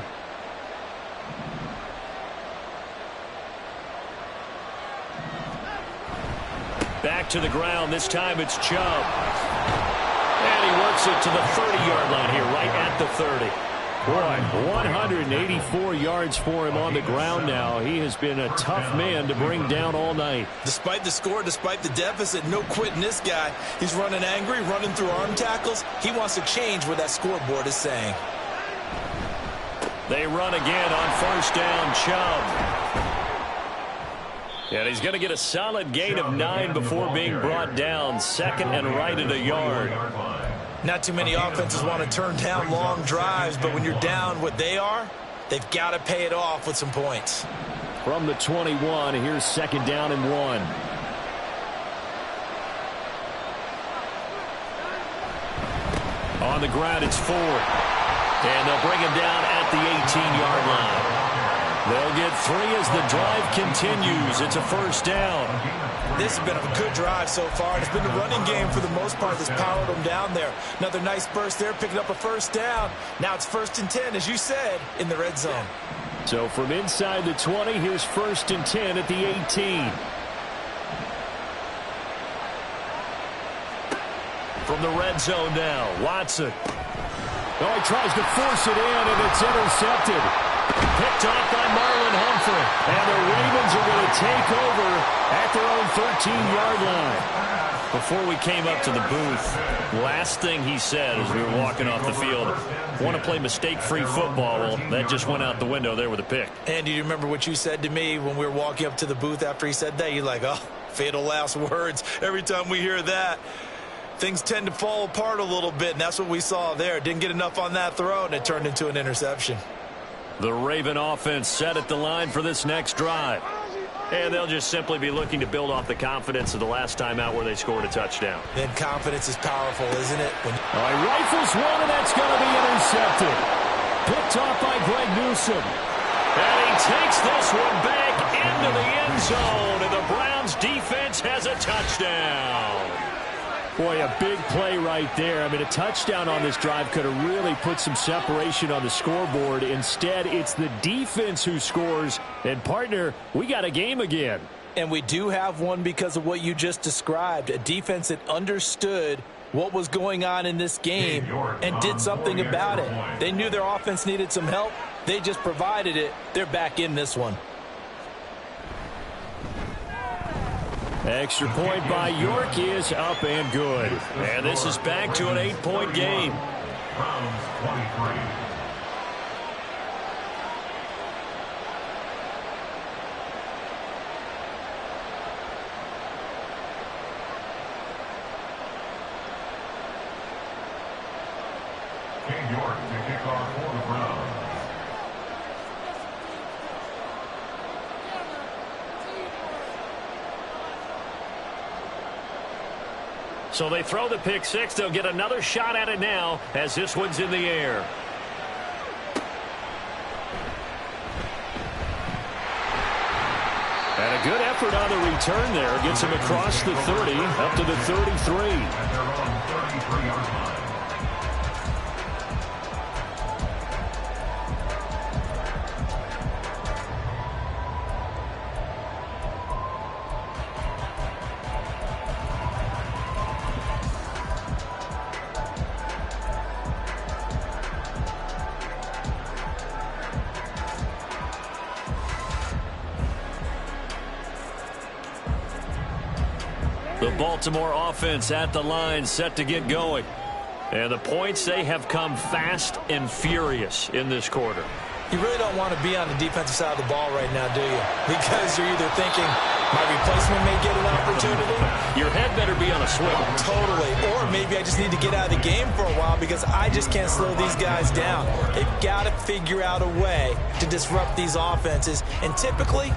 Back to the ground. This time it's Chubb. And he works it to the 30-yard line here, right at the 30. Boy, 184 yards for him on the ground now. He has been a tough man to bring down all night. Despite the score, despite the deficit, no quitting this guy. He's running angry, running through arm tackles. He wants to change what that scoreboard is saying. They run again on first down, Chubb. And he's going to get a solid gain of 9 before being brought down. 2nd and right at a yard. Not too many offenses want to turn down long drives, but when you're down what they are, they've got to pay it off with some points. From the 21, here's 2nd down and 1. On the ground, it's Ford. And they'll bring him down at the 18-yard line. They'll get 3 as the drive continues. It's a first down. This has been a good drive so far. It's been the running game for the most part that's powered them down there. Another nice burst there, picking up a first down. Now it's 1st and 10, as you said, in the red zone. So from inside the 20, here's 1st and 10 at the 18. From the red zone now, Watson. Oh, he tries to force it in, and it's intercepted. Picked off by Marlon Humphrey. And the Ravens are going to take over at their own 13-yard line. Before we came up to the booth, last thing he said as we were walking off the field, want to play mistake-free football. Well, that just went out the window there with a pick. And do you remember what you said to me when we were walking up to the booth after he said that? You're like, oh, fatal last words. Every time we hear that, things tend to fall apart a little bit, and that's what we saw there. Didn't get enough on that throw, and it turned into an interception. The Raven offense set at the line for this next drive. And they'll just simply be looking to build off the confidence of the last time out where they scored a touchdown. Then confidence is powerful, isn't it? Rifles one, and that's going to be intercepted. Picked off by Greg Newsome. And he takes this one back into the end zone, and the Browns defense has a touchdown. Boy, a big play right there. I mean, a touchdown on this drive could have really put some separation on the scoreboard. Instead, it's the defense who scores. And, partner, we got a game again. And we do have one because of what you just described. A defense that understood what was going on in this game and did something about it. They knew their offense needed some help. They just provided it. They're back in this one. Extra point by York is up and good. And this is back to an 8-point game. Browns 23. King York to kick off for the Browns. So they throw the pick six. They'll get another shot at it now as this one's in the air. And a good effort on the return there. Gets him across the 30, up to the 33. At their own 33-yard line. The Baltimore offense at the line, set to get going. And the points, they have come fast and furious in this quarter. You really don't want to be on the defensive side of the ball right now, do you? Because you're either thinking, My replacement may get an opportunity. Your head better be on a swivel. Totally. Or maybe I just need to get out of the game for a while because I just can't slow these guys down. They've got to figure out a way to disrupt these offenses. And typically,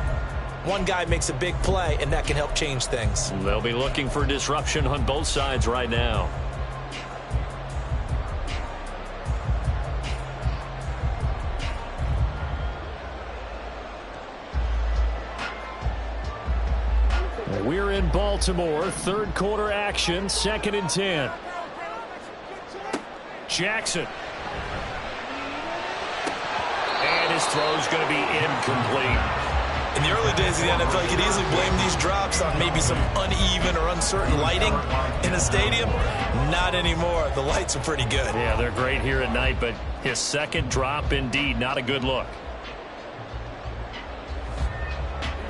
one guy makes a big play, and that can help change things. They'll be looking for disruption on both sides right now. We're in Baltimore, third quarter action, 2nd and 10. Jackson. And his throw's going to be incomplete. In the early days of the NFL, you could easily blame these drops on maybe some uneven or uncertain lighting in the stadium. Not anymore. The lights are pretty good. Yeah, they're great here at night, but his second drop, indeed, not a good look.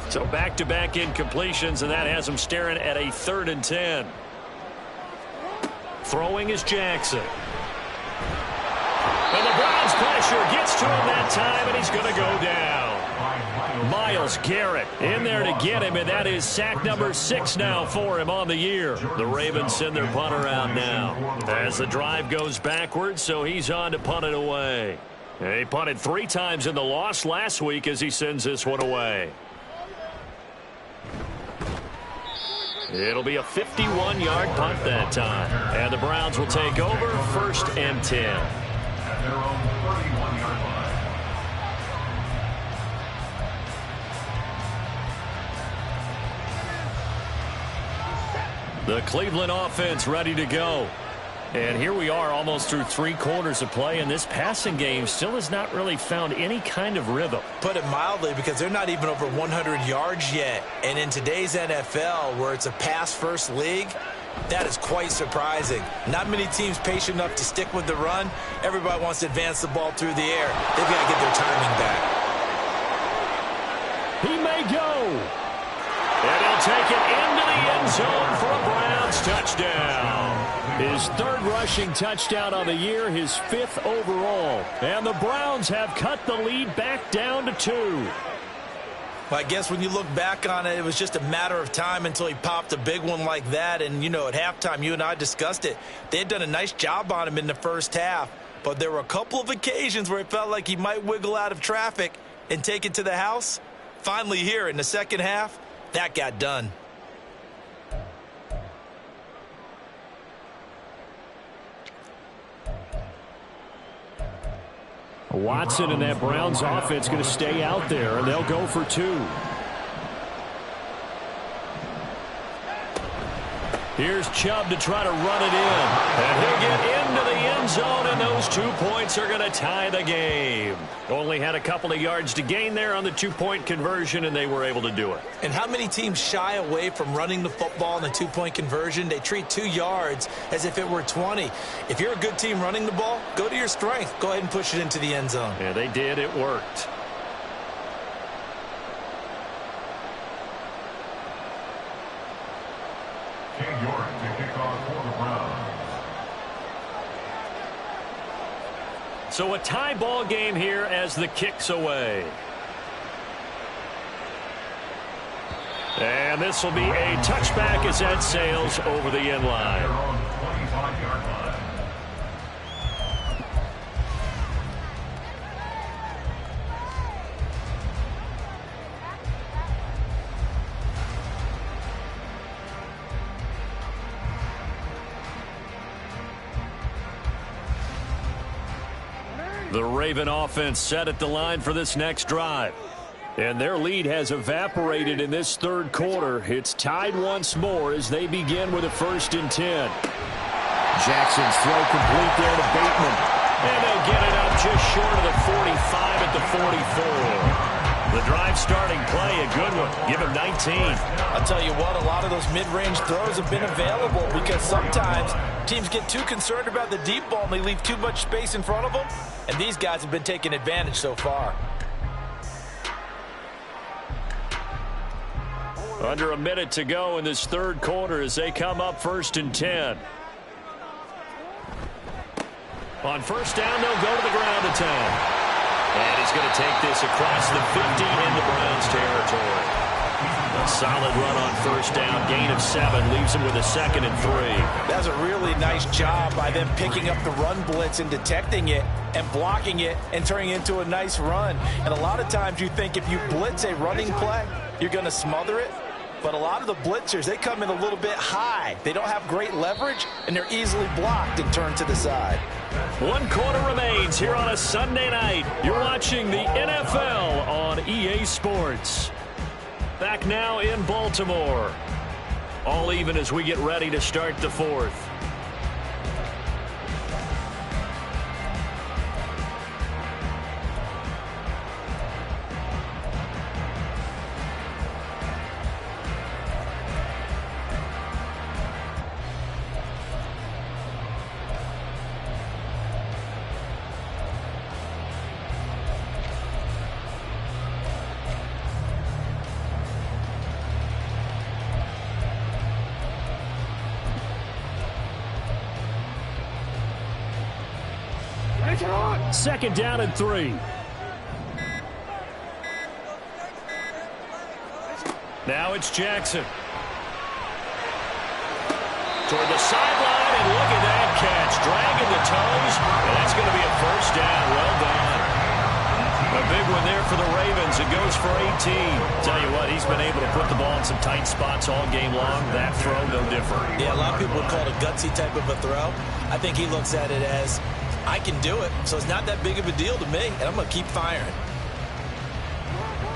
So back-to-back incompletions, and that has him staring at a 3rd and 10. Throwing is Jackson. And the Browns pressure gets to him that time, and he's going to go down. Myles Garrett in there to get him, and that is sack number 6 now for him on the year. The Ravens send their punter out now as the drive goes backwards, so he's on to punt it away. He punted 3 times in the loss last week as he sends this one away. It'll be a 51-yard punt that time. And the Browns will take over, 1st and 10. At their own 31-yard line. The Cleveland offense ready to go. And here we are almost through 3 quarters of play, and this passing game still has not really found any kind of rhythm. Put it mildly, because they're not even over 100 yards yet. And in today's NFL, where it's a pass-first league, that is quite surprising. Not many teams patient enough to stick with the run. Everybody wants to advance the ball through the air. They've got to get their timing back. He may go. And he'll take it into the end zone for a Browns touchdown. His 3rd rushing touchdown on the year, his 5th overall. And the Browns have cut the lead back down to 2. Well, I guess when you look back on it, it was just a matter of time until he popped a big one like that. And, you know, at halftime, you and I discussed it. They had done a nice job on him in the first half. But there were a couple of occasions where it felt like he might wiggle out of traffic and take it to the house. Finally here in the second half, that got done. Watson and that Browns offense going to stay out there, and they'll go for 2. Here's Chubb to try to run it in. And he'll get into the end zone, and those 2 points are going to tie the game. Only had a couple of yards to gain there on the 2-point conversion, and they were able to do it. And how many teams shy away from running the football in the 2-point conversion? They treat 2 yards as if it were 20. If you're a good team running the ball, go to your strength. Go ahead and push it into the end zone. Yeah, they did. It worked. York to kick off for the Browns. So a tie ball game here as the kick's away. And this will be a touchback as that sails over the end line. Their own 25-yard line. The Raven offense set at the line for this next drive. And their lead has evaporated in this 3rd quarter. It's tied once more as they begin with a 1st and 10. Jackson's throw complete there to Bateman. And they'll get it up just short of the 45 at the 44. The drive starting play, a good one. Give him 19. I'll tell you what, a lot of those mid-range throws have been available because sometimes teams get too concerned about the deep ball and they leave too much space in front of them. And these guys have been taking advantage so far. Under a minute to go in this 3rd quarter as they come up 1st and 10. On 1st down, they'll go to the ground attack. And he's going to take this across the 50 into Browns territory. Solid run on first down. Gain of 7 leaves him with a 2nd and 3. That's a really nice job by them picking up the run blitz and detecting it and blocking it and turning it into a nice run. And a lot of times you think if you blitz a running play, you're going to smother it. But a lot of the blitzers, they come in a little bit high. They don't have great leverage, and they're easily blocked and turned to the side. 1 quarter remains here on a Sunday night. You're watching the NFL on EA Sports. Back now in Baltimore. All even as we get ready to start the 4th. Second down and 3. Now it's Jackson. Toward the sideline, and look at that catch. Dragging the toes, and that's going to be a first down. Well done. A big one there for the Ravens. It goes for 18. Tell you what, he's been able to put the ball in some tight spots all game long. That throw, no different. Yeah, a lot of people would call it a gutsy type of a throw. I think he looks at it as, I can do it, so it's not that big of a deal to me, and I'm going to keep firing.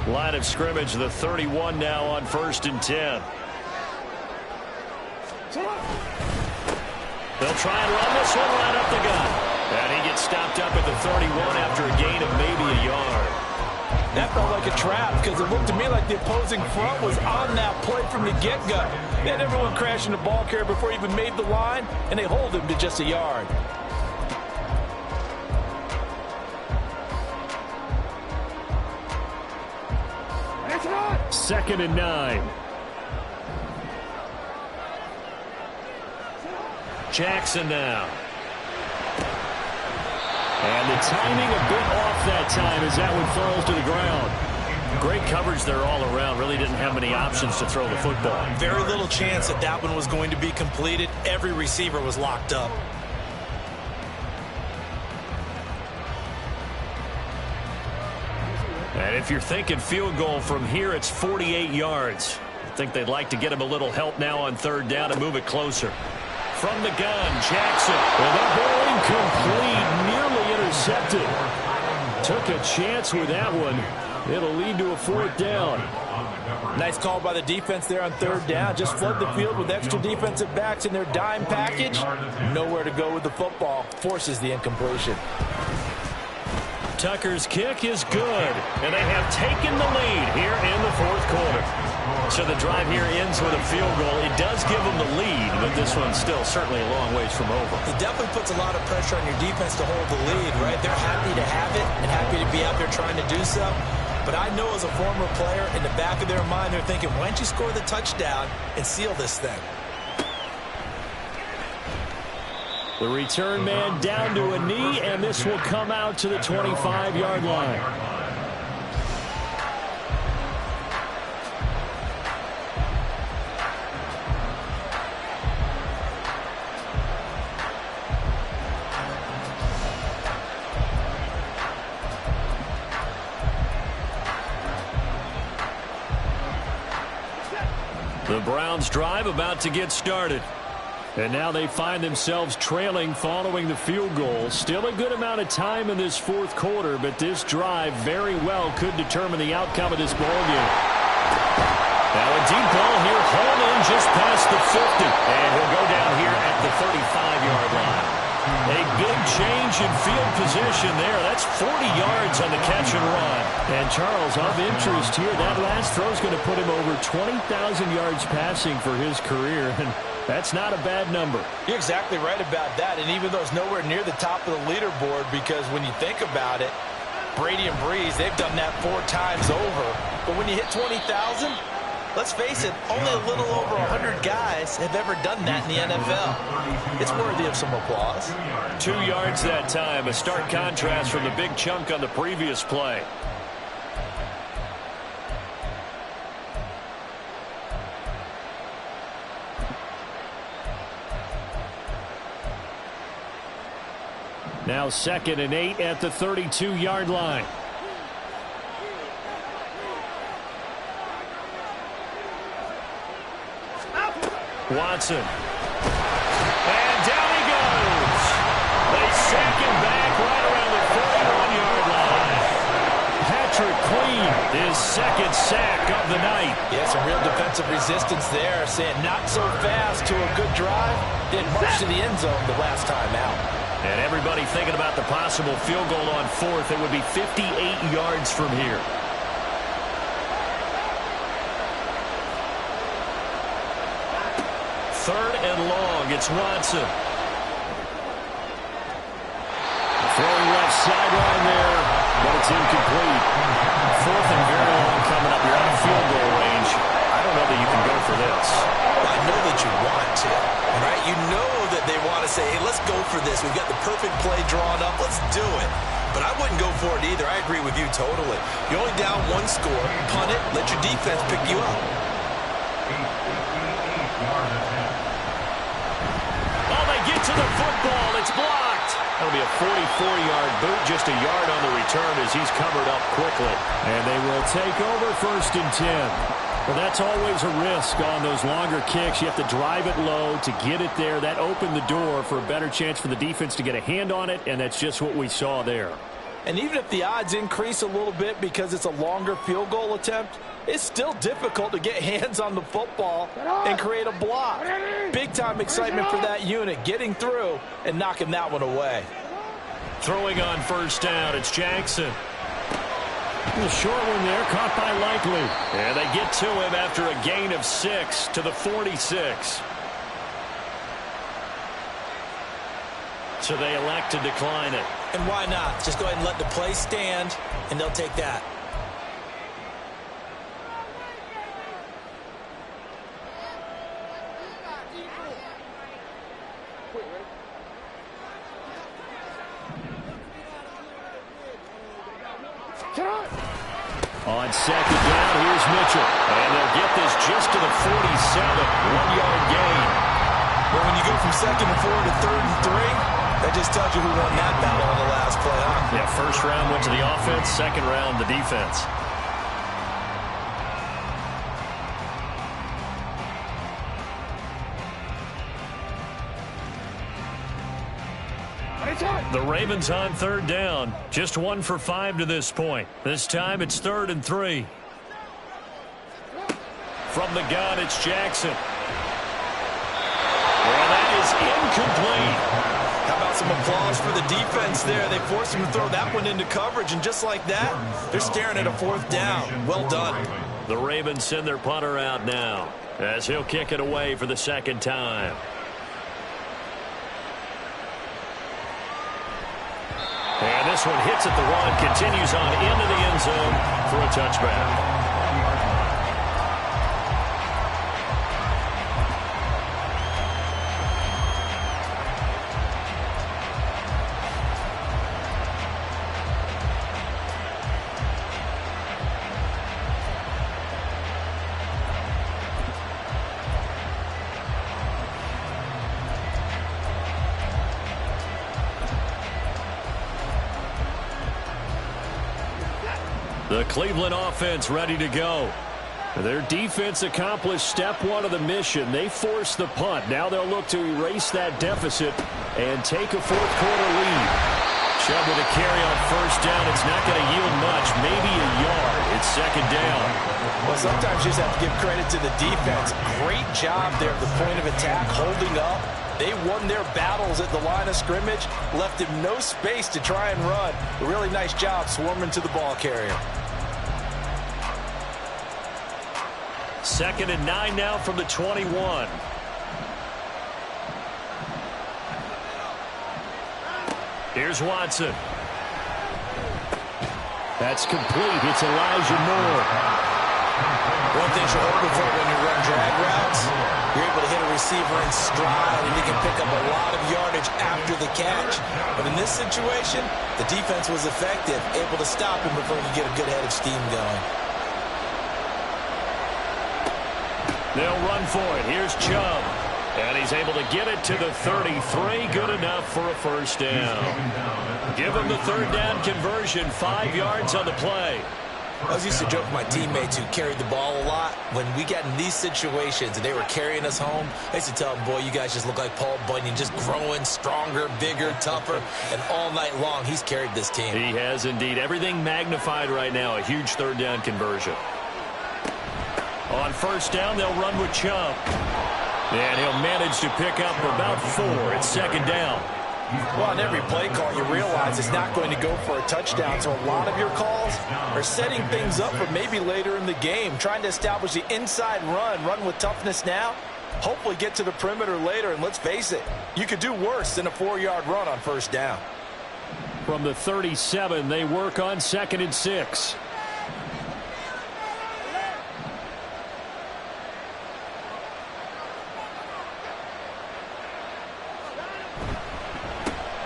Line of scrimmage, the 31 now on 1st and 10. They'll try and run this one right up the gut. And he gets stopped up at the 31 after a gain of maybe a yard. That felt like a trap because it looked to me like the opposing front was on that play from the get-go. They had everyone crashing the ball carrier before he even made the line, and they hold him to just a yard. Second and 9. Jackson now. And the timing a bit off that time as that one falls to the ground. Great coverage there all around. Really didn't have many options to throw the football. Very little chance that that one was going to be completed. Every receiver was locked up. And if you're thinking field goal from here, it's 48 yards. I think they'd like to get him a little help now on 3rd down and move it closer. From the gun, Jackson. Well, that ball incomplete, nearly intercepted. Took a chance with that one. It'll lead to a 4th down. Nice call by the defense there on 3rd down. Just flood the field with extra defensive backs in their dime package. Nowhere to go with the football. Forces the incompletion. Tucker's kick is good, and they have taken the lead here in the 4th quarter. So the drive here ends with a field goal. It does give them the lead, but this one's still certainly a long ways from over. It definitely puts a lot of pressure on your defense to hold the lead, right? They're happy to have it and happy to be out there trying to do so. But I know as a former player, in the back of their mind, they're thinking, why don't you score the touchdown and seal this thing? The return man down to a knee, and this will come out to the 25-yard line. The Browns drive about to get started. And now they find themselves trailing following the field goal. Still a good amount of time in this 4th quarter, but this drive very well could determine the outcome of this ballgame. Now a deep ball here, hauled in just past the 50. And he'll go down here at the 35-yard line. A big change in field position there. That's 40 yards on the catch and run. And Charles, of interest here, that last throw is going to put him over 20,000 yards passing for his career. And that's not a bad number. You're exactly right about that. And even though it's nowhere near the top of the leaderboard, because when you think about it, Brady and Breeze, they've done that 4 times over. But when you hit 20,000, let's face it, only a little over 100 guys have ever done that in the NFL. It's worthy of some applause. 2 yards that time, a stark contrast from the big chunk on the previous play. Now 2nd and 8 at the 32-yard line. Watson. And down he goes. They sack him back right around the 41-yard line. Patrick Queen, his 2nd sack of the night. Yeah, some real defensive resistance there, saying not so fast to a good drive, then march to the end zone the last time out. And everybody thinking about the possible field goal on 4th. It would be 58 yards from here. Third and long, it's Watson. Throwing left sideline there, but it's incomplete. 4th and very long coming up. You're out of field goal range. I don't know that you can go for this. I know that you want to, right? You know that they want to say, hey, let's go for this. We've got the perfect play drawn up. Let's do it. But I wouldn't go for it either. I agree with you totally. You're only down 1 score. Punt it. Let your defense pick you up. Get to the football. It's blocked. That'll be a 44-yard boot, just a yard on the return as he's covered up quickly. And they will take over 1st and 10. Well, that's always a risk on those longer kicks. You have to drive it low to get it there. That opened the door for a better chance for the defense to get a hand on it, and that's just what we saw there. And even if the odds increase a little bit because it's a longer field goal attempt, it's still difficult to get hands on the football and create a block. Big-time excitement for that unit, getting through and knocking that one away. Throwing on 1st down, it's Jackson. The short one there, caught by Likely. And they get to him after a gain of 6 to the 46. So they elect to decline it. And why not? Just go ahead and let the play stand, and they'll take that. On 2nd down, here's Mitchell. And they'll get this just to the 47, 1-yard gain. But when you go from 2nd and 4 to 3rd and 3, that just tells you who won that battle on the last play, huh? Yeah, 1st round went to the offense, 2nd round the defense. The Ravens on 3rd down. Just 1 for 5 to this point. This time it's 3rd and 3. From the gun, it's Jackson. Well, that is incomplete. How about some applause for the defense there? They forced him to throw that one into coverage, and just like that, they're staring at a 4th down. Well done. The Ravens send their punter out now as he'll kick it away for the 2nd time. And this one hits at the 1, continues on into the end zone for a touchback. The Cleveland offense ready to go. Their defense accomplished step 1 of the mission. They forced the punt. Now they'll look to erase that deficit and take a 4th quarter lead. Chubb with a carry on 1st down. It's not going to yield much, maybe a yard. It's 2nd down. Well, sometimes you just have to give credit to the defense. Great job there at the point of attack, holding up. They won their battles at the line of scrimmage, left him no space to try and run. A really nice job swarming to the ball carrier. 2nd and 9 now from the 21. Here's Watson. That's complete. It's Elijah Moore. One thing you're hoping for when you run drag routes, you're able to hit a receiver in stride, and you can pick up a lot of yardage after the catch. But in this situation, the defense was effective, able to stop him before he could get a good head of steam going. They'll run for it. Here's Chubb. And he's able to get it to the 33. Good enough for a first down. Give him the third down conversion. 5 yards on the play. I was used to joke with my teammates who carried the ball a lot. When we got in these situations and they were carrying us home, I used to tell them, boy, you guys just look like Paul Bunyan, just growing stronger, bigger, tougher. And all night long, he's carried this team. He has indeed. Everything magnified right now. A huge third down conversion. On first down, they'll run with Chubb. And he'll manage to pick up about 4. It's second down. Well, on every play call, you realize it's not going to go for a touchdown. So a lot of your calls are setting things up for maybe later in the game, trying to establish the inside run with toughness now, hopefully get to the perimeter later. And let's face it, you could do worse than a 4-yard run on first down. From the 37, they work on 2nd and 6.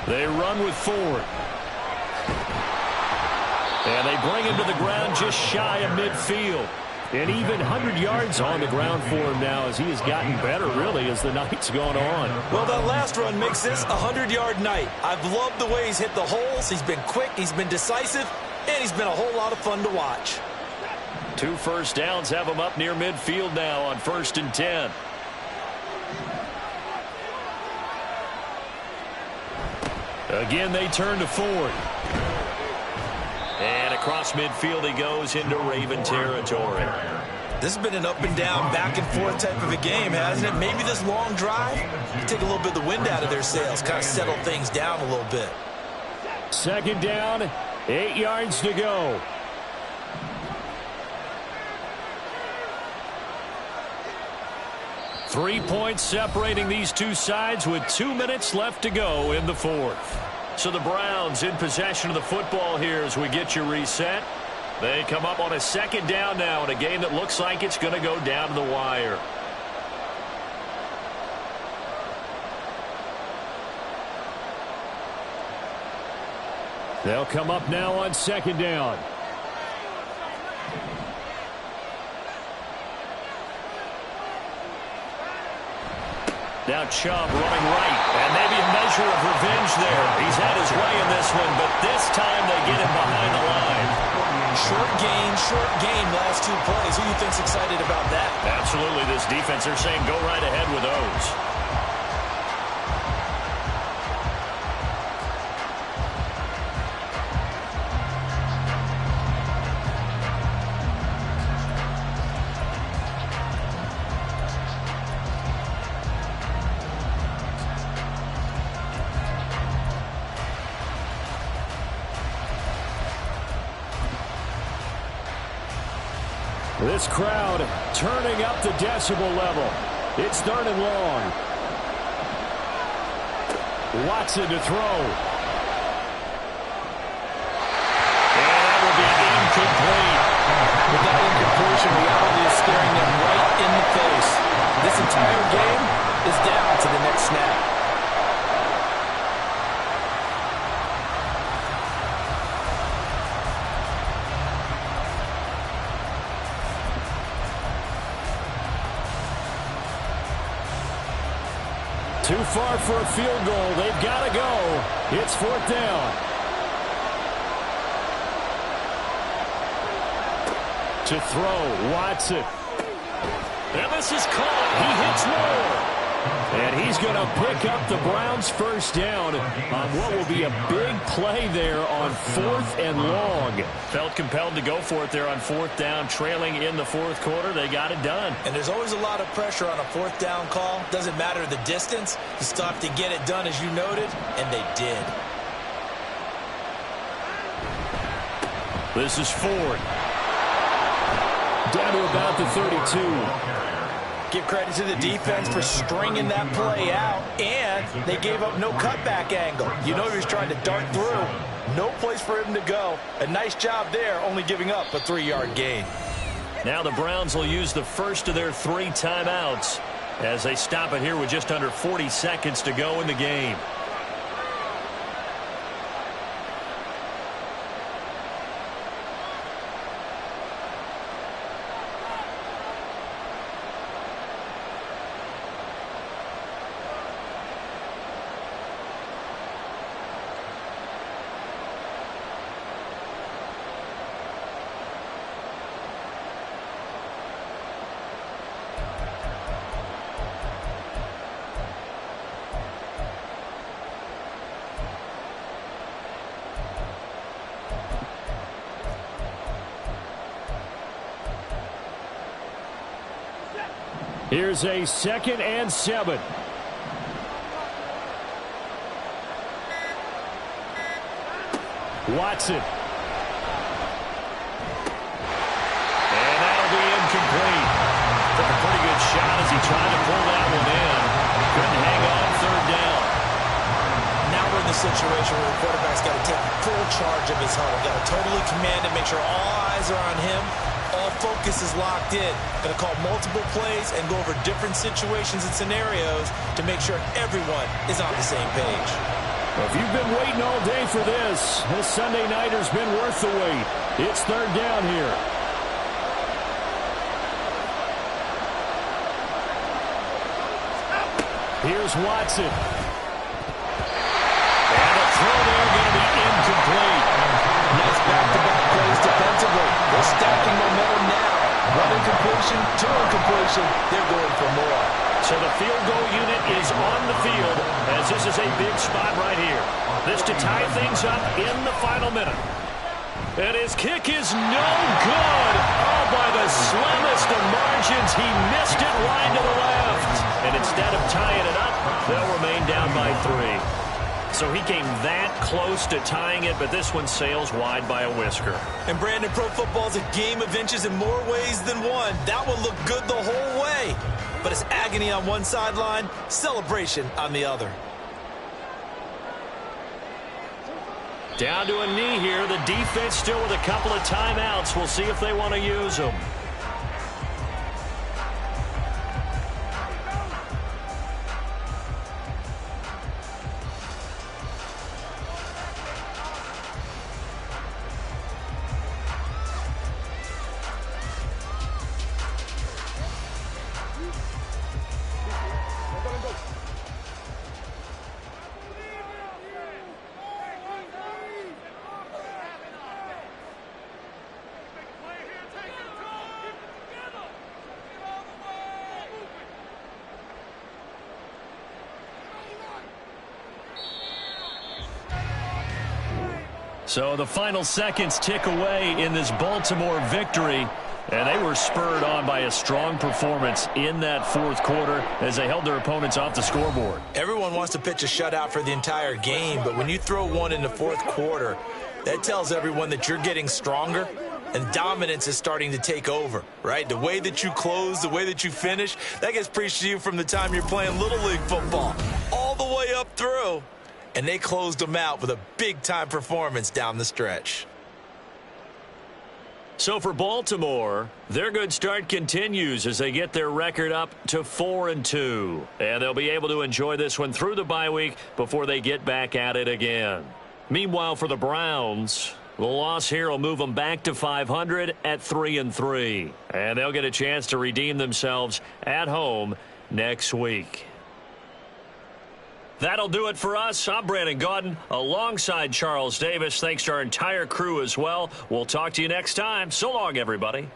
They run with Ford. And they bring him to the ground just shy of midfield. And even 100 yards on the ground for him now as he has gotten better, really, as the night's gone on. Well, that last run makes this a 100-yard night. I've loved the way he's hit the holes. He's been quick, he's been decisive, and he's been a whole lot of fun to watch. 2 first downs have him up near midfield now on 1st and 10. Again, they turn to Ford. And across midfield he goes into Raven territory. This has been an up and down, back and forth type of a game, hasn't it? Maybe this long drive, you take a little bit of the wind out of their sails, kind of settle things down a little bit. Second down, 8 yards to go. Three points separating these two sides with 2 minutes left to go in the fourth. So the Browns in possession of the football here as we get you reset. They come up on a second down now in a game that looks like it's going to go down to the wire. They'll come up now on second down. Now Chubb running right, and maybe a measure of revenge there. He's had his way in this one, but this time they get him behind the line. Short gain, last 2 plays. Who do you think's excited about that? Absolutely, this defense, they're saying go right ahead with those. This crowd turning up the decibel level. It's 3rd and long. Watson to throw. And that will be incomplete. With that incompletion, reality is staring them right in the face. This entire game is down to the next snap. Too far for a field goal. They've got to go. It's 4th down. To throw, Watson. And this is caught. He hits more. And he's going to pick up the Browns' first down on what will be a big play there on 4th and long. Felt compelled to go for it there on 4th down, trailing in the 4th quarter. They got it done. And there's always a lot of pressure on a 4th down call. Doesn't matter the distance. You still have to get it done, as you noted, and they did. This is Ford. Down to about the 32. Give credit to the defense for stringing that play out, and they gave up no cutback angle. You know he was trying to dart through. No place for him to go. A nice job there, only giving up a 3-yard gain. Now the Browns will use the first of their 3 timeouts as they stop it here with just under 40 seconds to go in the game. Here's a 2nd and 7. Watson. And that'll be incomplete. Took a pretty good shot as he tried to pull that one in. Couldn't hang on 3rd down. Now we're in the situation where the quarterback's got to take full charge of his huddle. Got to totally command it, make sure all eyes are on him. All focus is locked in. Going to call multiple plays and go over different situations and scenarios to make sure everyone is on the same page. Well, if you've been waiting all day for this Sunday nighter's been worth the wait. It's 3rd down here. Here's Watson. And a throw there going to be incomplete. Nice back-to-back plays defensively. They're stacking momentum now. One incompletion, 2 incompletion. They're going for more. So the field goal unit is on the field as this is a big spot right here. This to tie things up in the final minute. And his kick is no good. Oh, by the slimmest of margins, he missed it wide to the left. And instead of tying it up, they'll remain down by 3. So he came that close to tying it, but this one sails wide by a whisker. And Brandon, pro football's a game of inches in more ways than one. That one looked good the whole way. But it's agony on one sideline, celebration on the other. Down to a knee here. The defense still with a couple of timeouts. We'll see if they want to use them. So the final seconds tick away in this Baltimore victory. And they were spurred on by a strong performance in that 4th quarter as they held their opponents off the scoreboard. Everyone wants to pitch a shutout for the entire game, but when you throw one in the 4th quarter, that tells everyone that you're getting stronger and dominance is starting to take over, right? The way that you close, the way that you finish, that gets preached to you from the time you're playing Little League football all the way up through. And they closed them out with a big-time performance down the stretch. So for Baltimore, their good start continues as they get their record up to 4-2. And they'll be able to enjoy this one through the bye week before they get back at it again. Meanwhile, for the Browns, the loss here will move them back to 500 at 3-3. And they'll get a chance to redeem themselves at home next week. That'll do it for us. I'm Brandon Gaudin alongside Charles Davis. Thanks to our entire crew as well. We'll talk to you next time. So long, everybody.